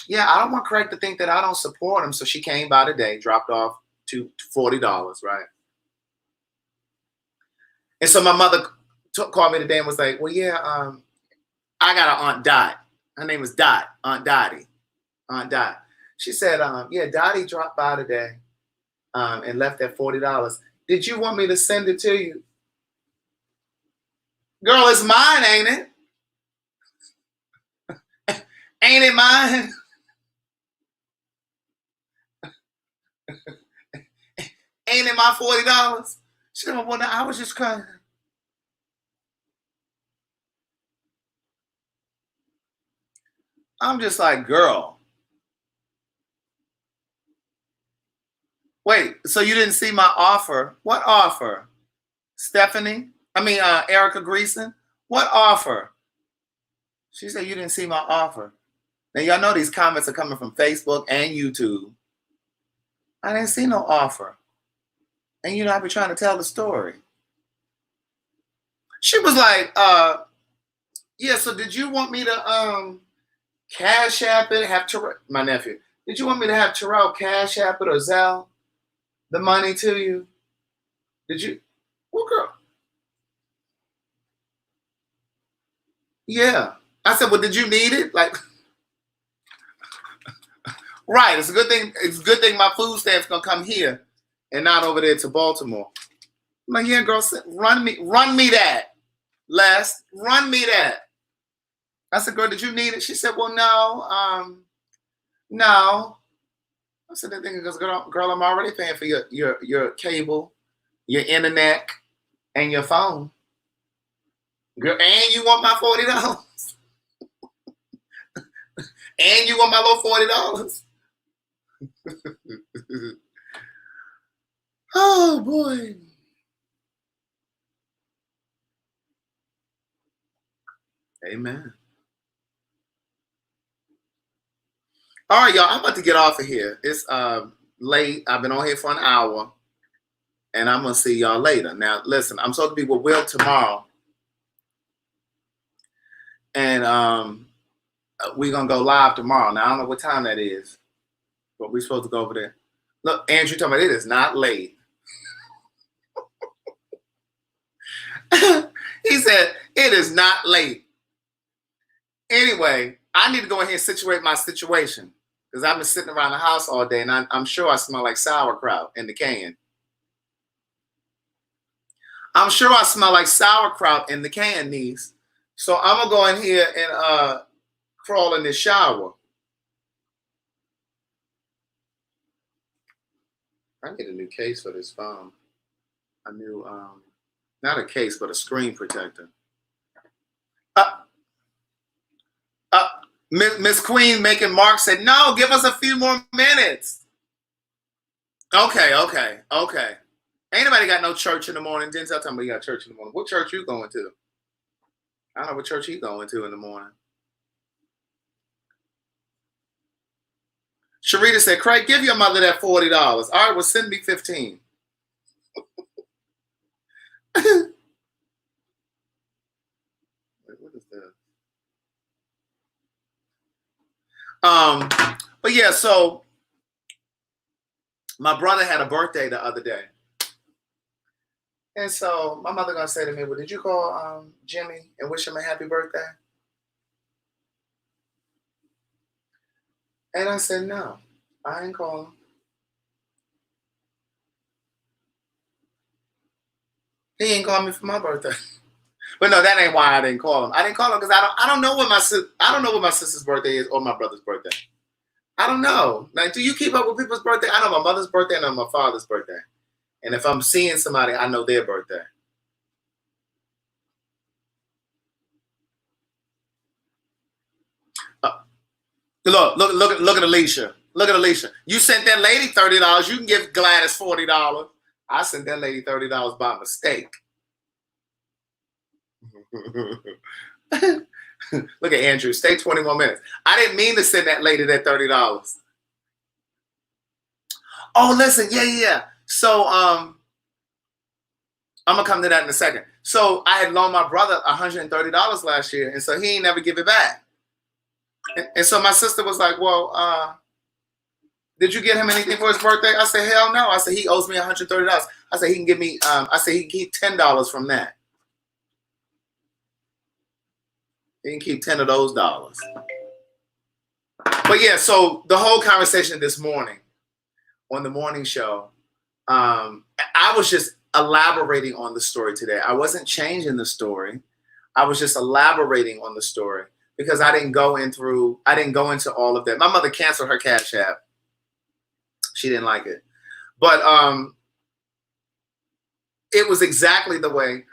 "Yeah, I don't want Craig to think that I don't support him." So she came by today, dropped off to $40, right? And so my mother called me today and was like, "Well, yeah, I got an Aunt Dot. Her name is Dot, Aunt Dottie, Aunt Dot." She said, "Yeah, Dottie dropped by today and left that $40. Did you want me to send it to you?" Girl, it's mine, ain't it? Ain't it mine? Ain't it my $40? She said, "Well, I was just crying." I'm just like, girl. Wait, so you didn't see my offer? What offer? Stephanie? Erica Greason? What offer? She said you didn't see my offer. Now, y'all know these comments are coming from Facebook and YouTube. I didn't see no offer. And I've been trying to tell the story. She was like, yeah, so did you want me to Cash App it, have Terrell, my nephew, did you want me to have Terrell Cash App it or Zelle the money to you? Did you? Well, girl. Yeah. I said, well, did you need it? Like, right. It's a good thing. It's a good thing my food stamp's gonna come here and not over there to Baltimore. I'm like, yeah, girl, run me that. Les, run me that. I said, girl, did you need it? She said, well, no, no. I said, that thing goes, girl, I'm already paying for your cable, your internet, and your phone. Girl, and you want my $40? And you want my little $40? Oh boy. Amen. All right, y'all. I'm about to get off of here. It's late. I've been on here for an hour, and I'm gonna see y'all later. Now, listen. I'm supposed to be with Will tomorrow, and we're gonna go live tomorrow. Now I don't know what time that is, but we're supposed to go over there. Look, Andrew talking about it is not late. He said it is not late. Anyway, I need to go ahead and situate my situation because I've been sitting around the house all day, and I'm sure I smell like sauerkraut in the can. I'm sure I smell like sauerkraut in the can, niece. So I'm gonna go in here and crawl in the shower. I need a new case for this phone. A new, not a case, but a screen protector. Miss Queen making Mark said, no, give us a few more minutes. Okay. Ain't nobody got no church in the morning. Denzel tell me you got church in the morning. What church you going to? I don't know what church he going to in the morning. Sharita said, Craig, give your mother that $40. All right, well, send me 15. Wait, what is that? But yeah, so my brother had a birthday the other day. And so my mother gonna say to me, well, did you call Jimmy and wish him a happy birthday? And I said, no, I ain't call him. He ain't called me for my birthday. But no, that ain't why I didn't call him. I didn't call him because I don't know what my sister's birthday is or my brother's birthday. I don't know. Like, do you keep up with people's birthday? I know my mother's birthday and I know my father's birthday. And if I'm seeing somebody, I know their birthday. Look at Alicia. Look at Alicia. You sent that lady $30. You can give Gladys $40. I sent that lady $30 by mistake. Look at Andrew. Stay 21 minutes. I didn't mean to send that lady that $30. Oh, listen. Yeah. So I'm gonna come to that in a second. So I had loaned my brother $130 last year, and so he ain't never give it back. And so my sister was like, well, did you get him anything for his birthday? I said, hell no. I said, he owes me $130. I said, he can give me, I said, he can keep $10 from that. He can keep 10 of those dollars. But yeah, so the whole conversation this morning on the morning show, I was just elaborating on the story today. I wasn't changing the story. I was just elaborating on the story because I didn't go into all of that. My mother canceled her Cash App. She didn't like it. But it was exactly the way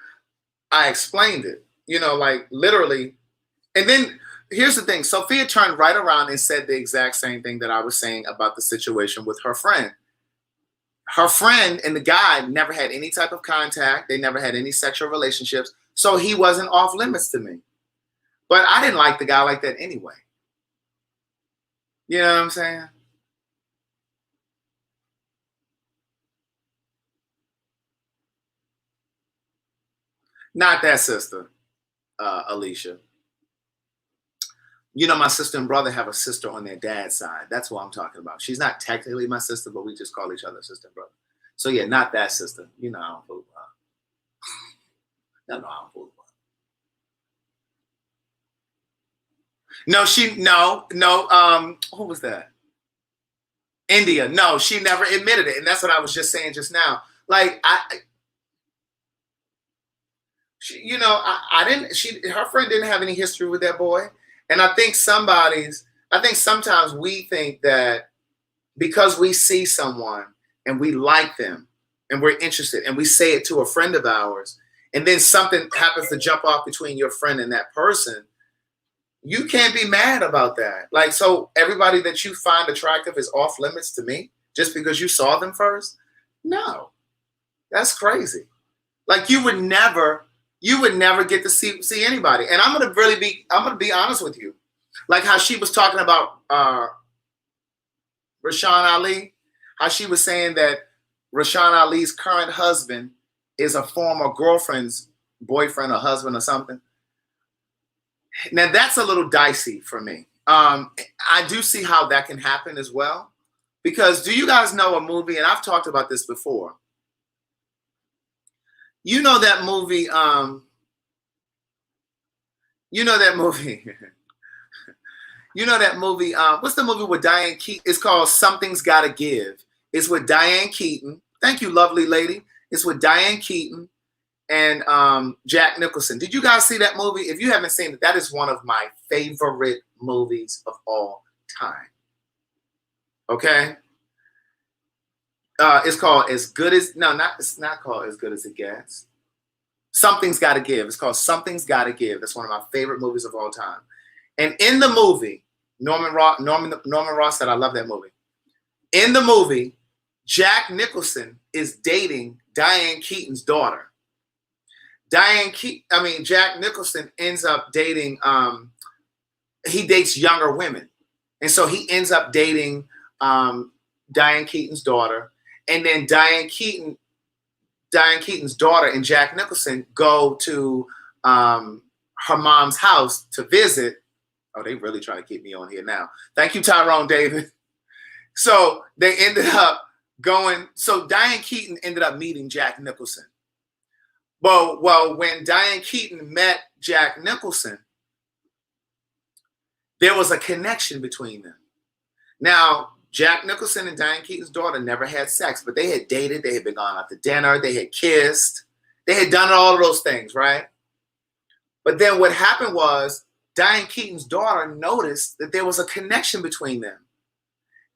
I explained it. You know, like literally. And then here's the thing. Sophia turned right around and said the exact same thing that I was saying about the situation with her friend. Her friend and the guy never had any type of contact. They never had any sexual relationships. So he wasn't off limits to me. But I didn't like the guy like that anyway. You know what I'm saying? Not that sister, Alicia. You know, my sister and brother have a sister on their dad's side. That's what I'm talking about. She's not technically my sister, but we just call each other sister and brother. So yeah, not that sister. You know, I don't fool with her. No, I don't fool with her. No, who was that? India. No, she never admitted it. And that's what I was just saying just now. Like, her friend didn't have any history with that boy. And I think sometimes we think that because we see someone and we like them and we're interested and we say it to a friend of ours, and then something happens to jump off between your friend and that person, you can't be mad about that. Like, so everybody that you find attractive is off limits to me just because you saw them first? No, that's crazy. Like you would never get to see anybody. And I'm gonna be honest with you. Like how she was talking about Rashawn Ali, how she was saying that Rashawn Ali's current husband is a former girlfriend's boyfriend or husband or something. Now that's a little dicey for me. I do see how that can happen as well. Because do you guys know a movie, and I've talked about this before. You know that movie, you know that movie. You know that movie, what's the movie with Diane Keaton? It's called Something's Gotta Give. It's with Diane Keaton. Thank you, lovely lady. It's with Diane Keaton and Jack Nicholson. Did you guys see that movie? If you haven't seen it, that is one of my favorite movies of all time. Okay? It's called As Good As, no, not, it's not called As Good As It Gets. Something's Gotta Give. It's called Something's Gotta Give. That's one of my favorite movies of all time. And in the movie, Norman Ross said, I love that movie. In the movie, Jack Nicholson is dating Diane Keaton's daughter. Jack Nicholson ends up dating, he dates younger women. And so he ends up dating Diane Keaton's daughter. And then Diane Keaton's daughter and Jack Nicholson go to her mom's house to visit. Oh, they really trying to keep me on here now. Thank you, Tyrone David. So they ended up going. So Diane Keaton ended up meeting Jack Nicholson. Well, when Diane Keaton met Jack Nicholson, there was a connection between them. Now, Jack Nicholson and Diane Keaton's daughter never had sex, but they had dated. They had been gone out to dinner. They had kissed. They had done all of those things, right? But then what happened was Diane Keaton's daughter noticed that there was a connection between them.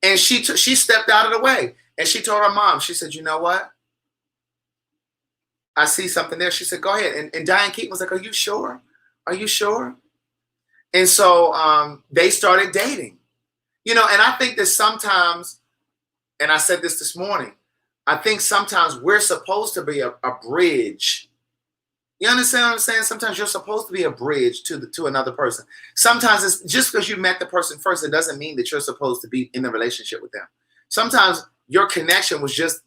And she stepped out of the way. And she told her mom, she said, you know what? I see something there. She said, go ahead. And Diane Keaton was like, are you sure? Are you sure? And so they started dating. You know, and I think that sometimes, and I said this morning, I think sometimes we're supposed to be a bridge. You understand what I'm saying? Sometimes you're supposed to be a bridge to another person. Sometimes it's just because you met the person first, it doesn't mean that you're supposed to be in the relationship with them. Sometimes your connection was just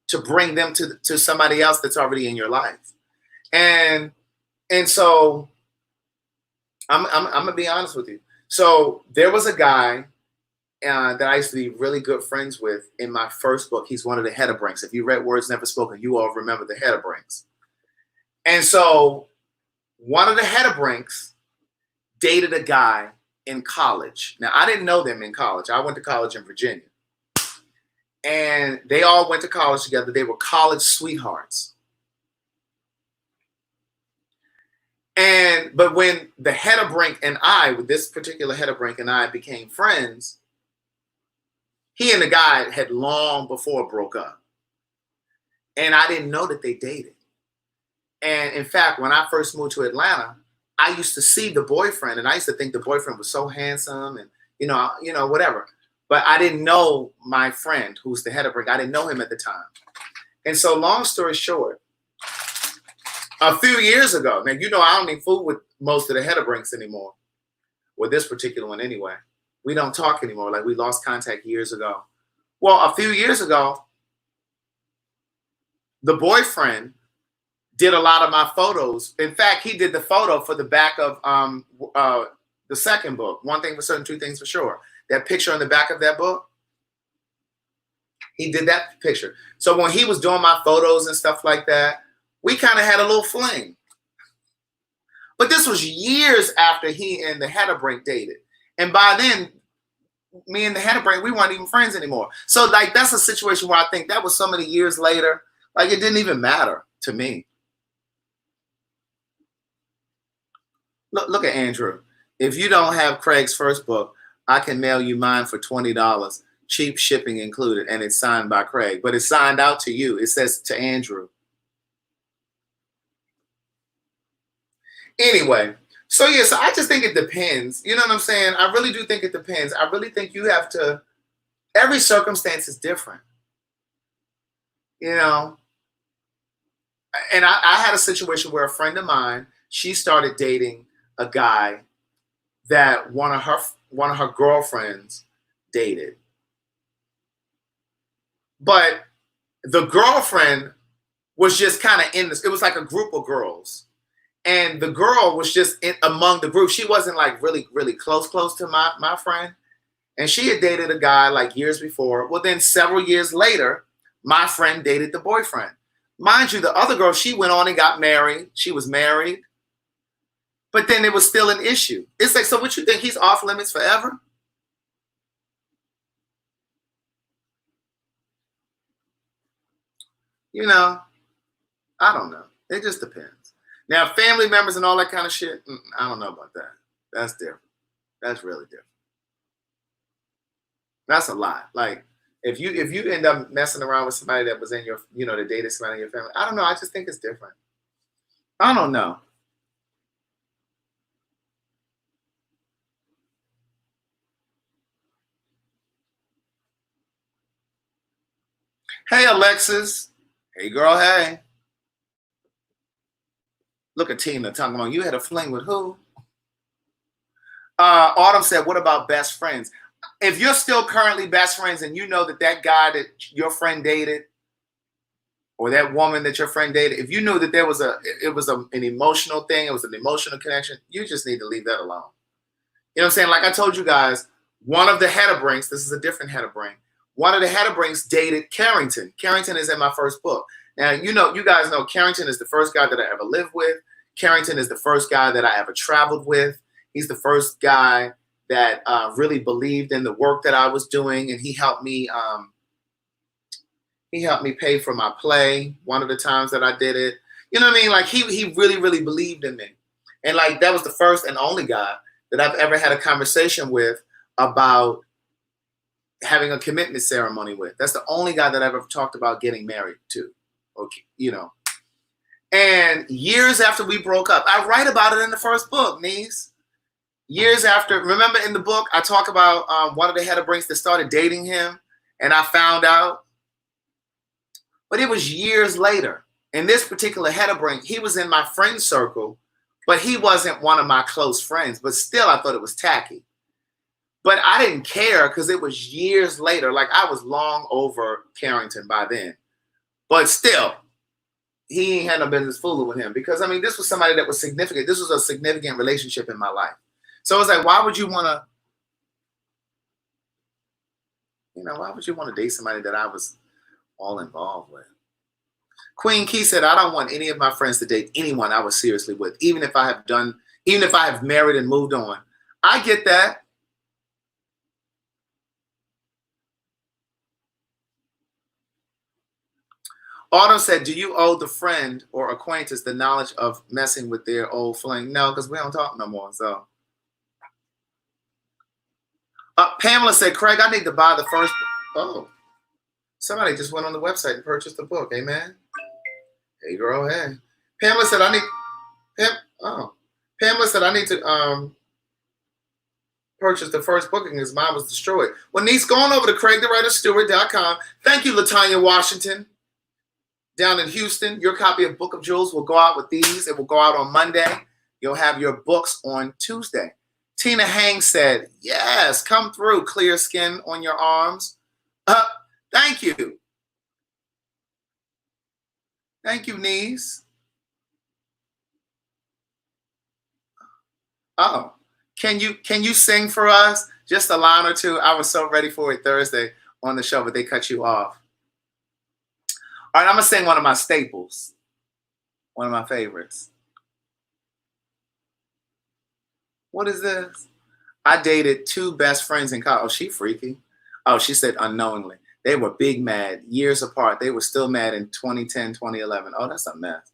to bring them to somebody else that's already in your life. And so I'm gonna be honest with you. So there was a guy that I used to be really good friends with in my first book. He's one of the Hedabrinks. If you read Words Never Spoken, you all remember the Hedabrinks. And so one of the Hedabrinks dated a guy in college. Now, I didn't know them in college. I went to college in Virginia. And they all went to college together. They were college sweethearts. But when the Hedabrink and I, with this particular Hedabrink and I became friends, he and the guy had long before broke up. And I didn't know that they dated. And in fact, when I first moved to Atlanta, I used to see the boyfriend and I used to think the boyfriend was so handsome and, you know, whatever. But I didn't know my friend who's the Hedabrink. I didn't know him at the time. And so long story short, a few years ago, now, you know, I don't even fool with most of the Hedabrinks anymore. With this particular one anyway. We don't talk anymore. Like we lost contact years ago. Well, a few years ago, the boyfriend did a lot of my photos. In fact, he did the photo for the back of the second book, One Thing for Certain, Two Things for Sure. That picture on the back of that book, he did that picture. So when he was doing my photos and stuff like that, we kind of had a little fling. But this was years after he and the Hedabrink dated. And by then, me and the Hedabrink, we weren't even friends anymore. So like that's a situation where I think that was so many years later, like it didn't even matter to me. Look at Andrew. If you don't have Craig's first book, I can mail you mine for $20, cheap shipping included, and it's signed by Craig. But it's signed out to you. It says to Andrew. Anyway, so yeah, so I just think it depends. You know what I'm saying? I really do think it depends. I really think you have to, every circumstance is different. You know? And I had a situation where a friend of mine, she started dating a guy that one of her girlfriends dated. But the girlfriend was just kind of in this. It was like a group of girls. And the girl was just among the group. She wasn't like really, really close to my friend. And she had dated a guy like years before. Well, then several years later, my friend dated the boyfriend. Mind you, the other girl, she went on and got married. She was married. But then it was still an issue. It's like, so what you think, he's off limits forever? You know, I don't know. It just depends. Now, family members and all that kind of shit, I don't know about that. That's different. That's really different. That's a lot. Like, if you end up messing around with somebody that was in your, that dated somebody in your family, I don't know. I just think it's different. I don't know. Hey, Alexis. Hey, girl. Hey. Look at Tina talking about you had a fling with who? Autumn said, what about best friends? If you're still currently best friends and you know that guy that your friend dated or that woman that your friend dated, if you knew that it was an emotional thing, it was an emotional connection, you just need to leave that alone. You know what I'm saying? Like I told you guys, one of the Hedabrinks, this is a different Hedabring, one of the Hedabrinks dated Carrington. Carrington is in my first book. Now, you guys know Carrington is the first guy that I ever lived with. Carrington is the first guy that I ever traveled with. He's the first guy that really believed in the work that I was doing, and he helped me. He helped me pay for my play one of the times that I did it. You know what I mean? Like he really, really believed in me, and like that was the first and only guy that I've ever had a conversation with about having a commitment ceremony with. That's the only guy that I've ever talked about getting married to. Okay, And years after we broke up, I write about it in the first book, niece. Years after, remember in the book, I talk about one of the Hedabrinks that started dating him, and I found out. But it was years later. And this particular Hedabrink, he was in my friend circle, but he wasn't one of my close friends. But still, I thought it was tacky. But I didn't care because it was years later. Like I was long over Carrington by then. But still, he ain't had no business fooling with him because, I mean, this was somebody that was significant. This was a significant relationship in my life. So it's like, why would you want to date somebody that I was all involved with? Queen Key said, I don't want any of my friends to date anyone I was seriously with, even if I have married and moved on. I get that. Autumn said, do you owe the friend or acquaintance the knowledge of messing with their old fling? No, because we don't talk no more. So Pamela said, Craig, I need to buy the first. Oh, somebody just went on the website and purchased the book. Amen. Hey, girl. Hey. Pamela said, I need to purchase the first book because mine was destroyed. Well, niece, going over to CraigTheWriterStewart.com. Thank you, Latanya Washington. Down in Houston, your copy of Book of Jewels will go out with these. It will go out on Monday. You'll have your books on Tuesday. Tina Hang said, yes, come through. Clear skin on your arms. Thank you. Thank you, niece. Oh, can you sing for us? Just a line or two. I was so ready for it Thursday on the show, but they cut you off. All right, I'm going to sing one of my staples, one of my favorites. What is this? I dated two best friends in college. Oh, she freaky. Oh, she said unknowingly. They were big mad, years apart. They were still mad in 2010, 2011. Oh, that's a mess.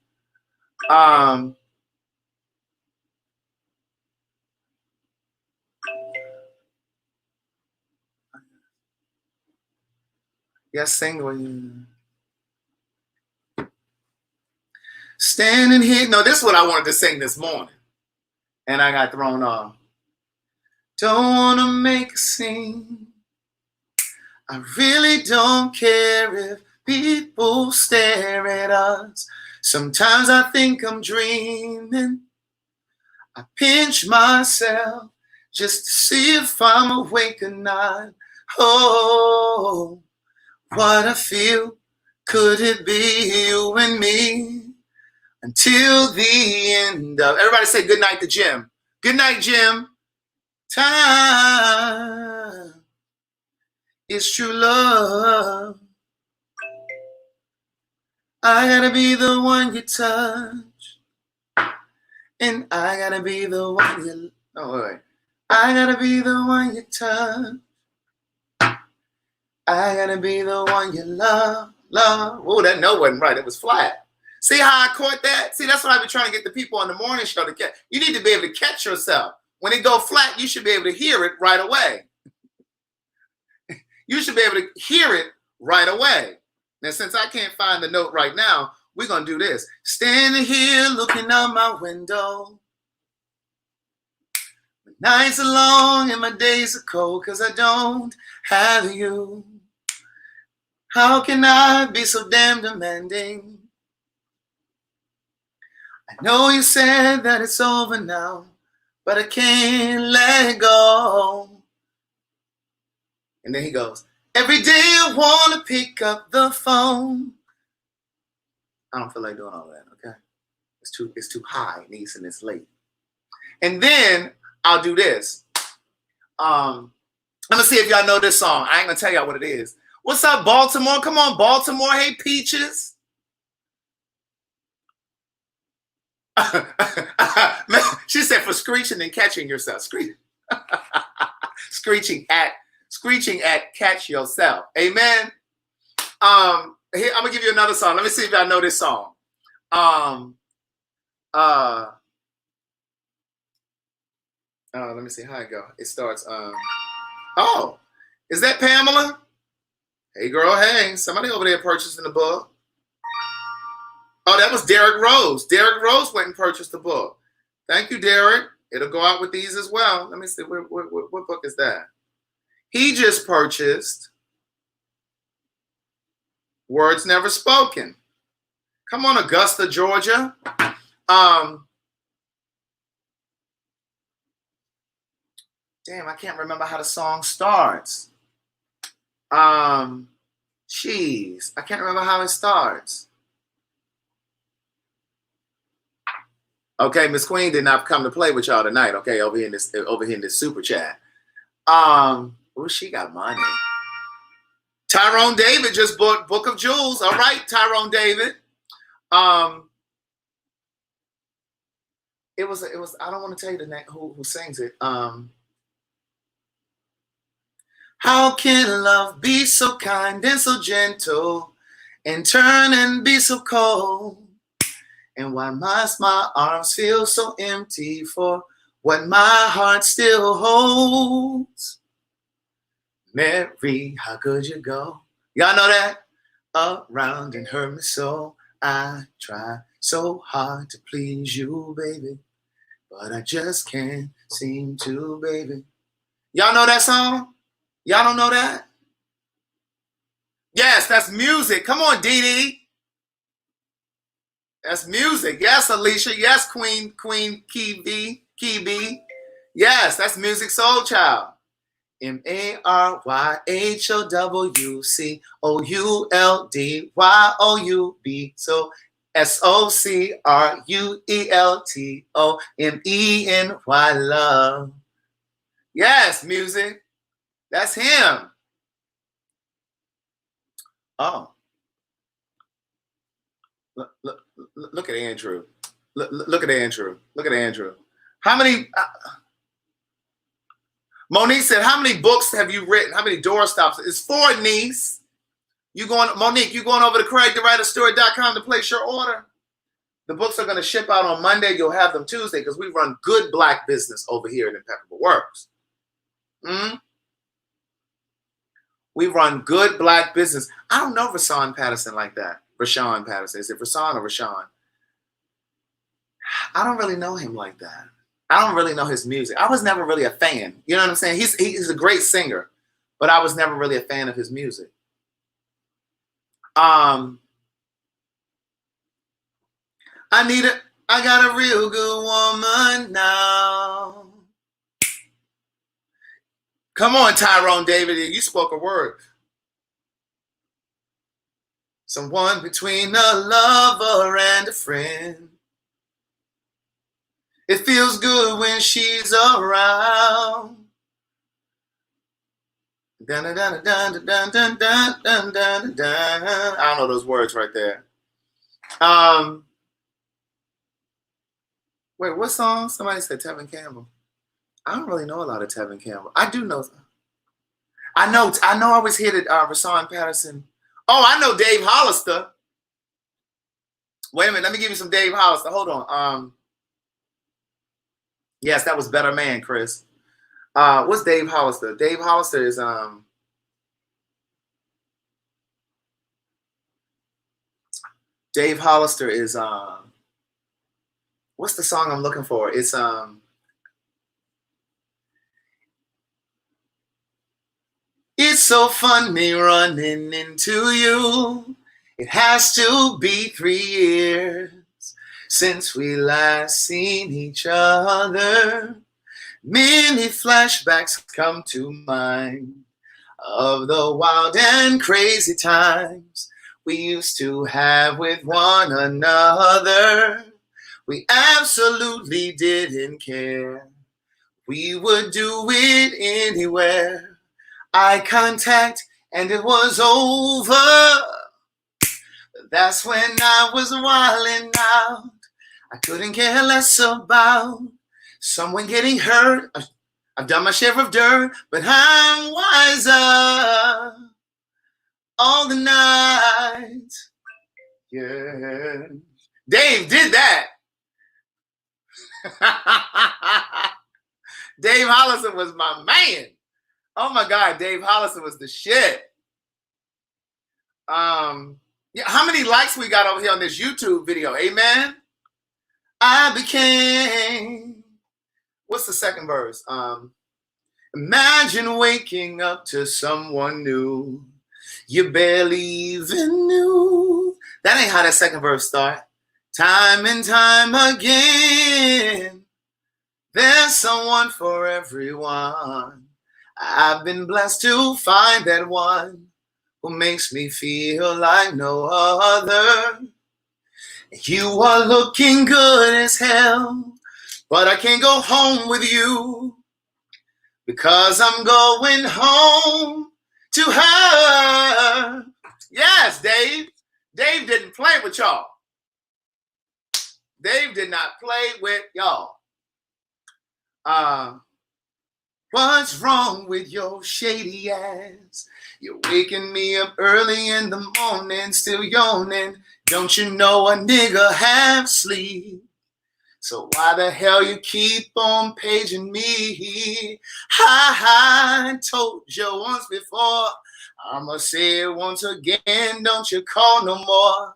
Yes, sing when you... Standing here. No, this is what I wanted to sing this morning. And I got thrown off. Don't want to make a scene. I really don't care if people stare at us. Sometimes I think I'm dreaming. I pinch myself just to see if I'm awake or not. Oh, what I feel. Could it be you and me until the end of? Everybody say good night to Jim. Good night, Jim. Time is true love. I gotta be the one you touch, and I gotta be the one you. Oh wait. I gotta be the one you touch. I gotta be the one you love, love. Oh, that note wasn't right. It was flat. See how I caught that? See, that's what I've been trying to get the people on the morning show to catch. You need to be able to catch yourself. When it go flat, you should be able to hear it right away. You should be able to hear it right away. Now, since I can't find the note right now, we're going to do this. Standing here looking out my window. My nights are long and my days are cold because I don't have you. How can I be so damn demanding? I know you said that it's over now, but I can't let go. And then he goes, every day I want to pick up the phone. I don't feel like doing all that, okay? It's too high, niece, and it's late. And then I'll do this. I'm going to see if y'all know this song. I ain't going to tell y'all what it is. What's up, Baltimore? Come on, Baltimore. Hey, Peaches. She said for screeching and catching yourself. Screeching at catch yourself. Amen. Here, I'm gonna give you another song. Let me see if y'all know this song. Let me see how it go. It starts. Oh, is that Pamela? Hey, girl. Hey, somebody over there purchasing the book. Oh, that was Derek Rose. Derek Rose went and purchased the book. Thank you, Derek. It'll go out with these as well. Let me see. What book is that? He just purchased Words Never Spoken. Come on, Augusta, Georgia. Damn, I can't remember how the song starts. Jeez, I can't remember how it starts. Okay, Miss Queen did not come to play with y'all tonight. Okay, over here in this super chat. Oh, she got money. Tyrone David just bought Book of Jewels. All right, Tyrone David. It was. I don't want to tell you the name who sings it. How can love be so kind and so gentle, and turn and be so cold? And why must my arms feel so empty for what my heart still holds? Mary, how could you go? Y'all know that? Around and hurt me so. I try so hard to please you, baby, but I just can't seem to, baby. Y'all know that song? Y'all don't know that? Yes, that's music. Come on, Dee Dee. That's music. Yes, Alicia. Yes, Queen Key B. Yes, that's Music Soul Child. MARYHOWCOULDYOUB. So SOCRUELTOMENY love. Yes, music. That's him. Oh. Look at Andrew. Look at Andrew. Look at Andrew. How many? Monique said, "How many books have you written? How many doorstops?" It's 4, niece. Monique? You going over to CraigTheWriterStory.com to place your order? The books are going to ship out on Monday. You'll have them Tuesday because we run good black business over here at Impeccable Works. We run good black business. I don't know Rashawn Patterson like that. Rashawn Patterson. Is it Rashawn or Rashawn? I don't really know him like that. I don't really know his music. I was never really a fan. You know what I'm saying? He's a great singer, but I was never really a fan of his music. I got a real good woman now. Come on, Tyrone David. You spoke a word. someone between a lover and a friend. It feels good when she's around. Dun, dun, dun, dun, dun, dun, dun, dun, dun, dun. I don't know those words right there. Wait, what song? Somebody said Tevin Campbell. I don't really know a lot of Tevin Campbell. I do know. I know. I always hear that Rashawn Patterson. Oh, I know Dave Hollister. Wait a minute. Let me give you some Dave Hollister. Hold on. Yes, that was Better Man, Chris. What's Dave Hollister? Dave Hollister is Dave Hollister is what's the song I'm looking for? It's It's so funny running into you. It has to be 3 years since we last seen each other. Many flashbacks come to mind of the wild and crazy times we used to have with one another. We absolutely didn't care. We would do it anywhere. Eye contact and it was over. That's when I was wilding out. I couldn't care less about someone getting hurt. I've done my share of dirt, but I'm wiser all the night. Yeah. Dave did that. Dave Hollister was my man. Oh my God, Dave Hollister was the shit. Yeah, how many likes we got over here on this YouTube video? Amen. I became. What's the second verse? Imagine waking up to someone new. You barely even knew. That ain't how that second verse start. Time and time again, there's someone for everyone. I've been blessed to find that one who makes me feel like no other. You are looking good as hell, but I can't go home with you because I'm going home to her. Yes, Dave. Dave didn't play with y'all. Dave did not play with y'all. What's wrong with your shady ass? You're waking me up early in the morning, still yawning. Don't you know a nigga have sleep? So why the hell you keep on paging me? I told you once before, I'ma say it once again, don't you call no more.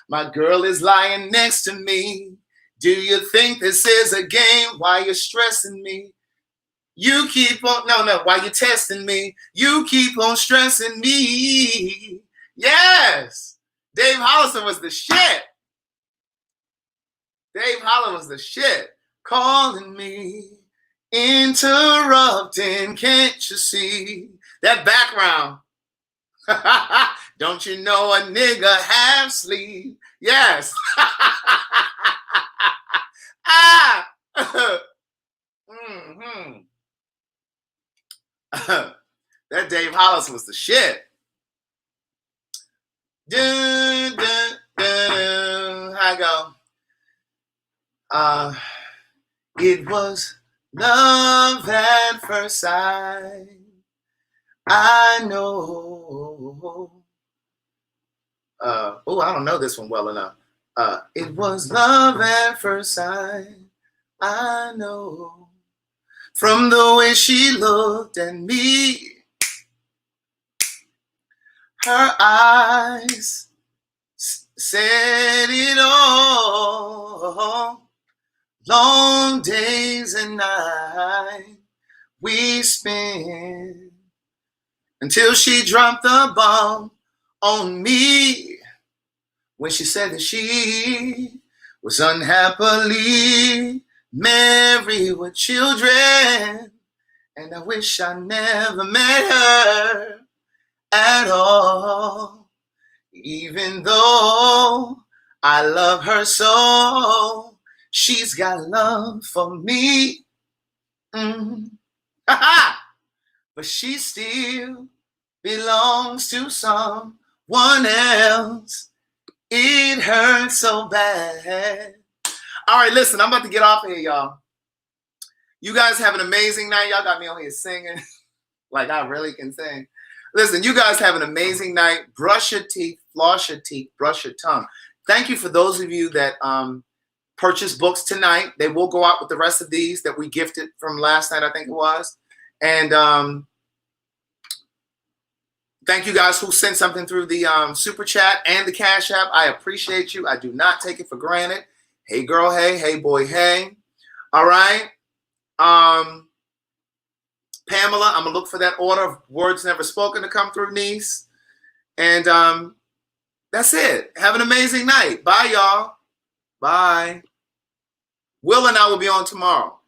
My girl is lying next to me. Do you think this is a game? Why you stressing me? You keep on, no, why you testing me? You keep on stressing me. Yes. Dave Hollister was the shit. Dave Hollister was the shit. Calling me, interrupting, can't you see? That background. Don't you know a nigga have sleep? Yes. Mm-hmm. That Dave Hollister was the shit. Dun, dun, dun. I go. It was love at first sight. I know. I don't know this one well enough. It was love at first sight. I know. From the way she looked at me, her eyes said it all. Long days and nights we spent until she dropped the bomb on me when she said that she was unhappily married with children, and I wish I never met her at all. Even though I love her so, she's got love for me. Mm. But she still belongs to someone else. It hurts so bad. All right, listen, I'm about to get off of here, y'all. You guys have an amazing night. Y'all got me on here singing like I really can sing. Listen, you guys have an amazing night. Brush your teeth, floss your teeth, brush your tongue. Thank you for those of you that purchased books tonight. They will go out with the rest of these that we gifted from last night, I think it was. And thank you guys who sent something through the Super Chat and the Cash App. I appreciate you. I do not take it for granted. Hey, girl, hey. Hey, boy, hey. All right. Pamela, I'm going to look for that order of Words Never Spoken to come through, niece. And that's it. Have an amazing night. Bye, y'all. Bye. Will and I will be on tomorrow.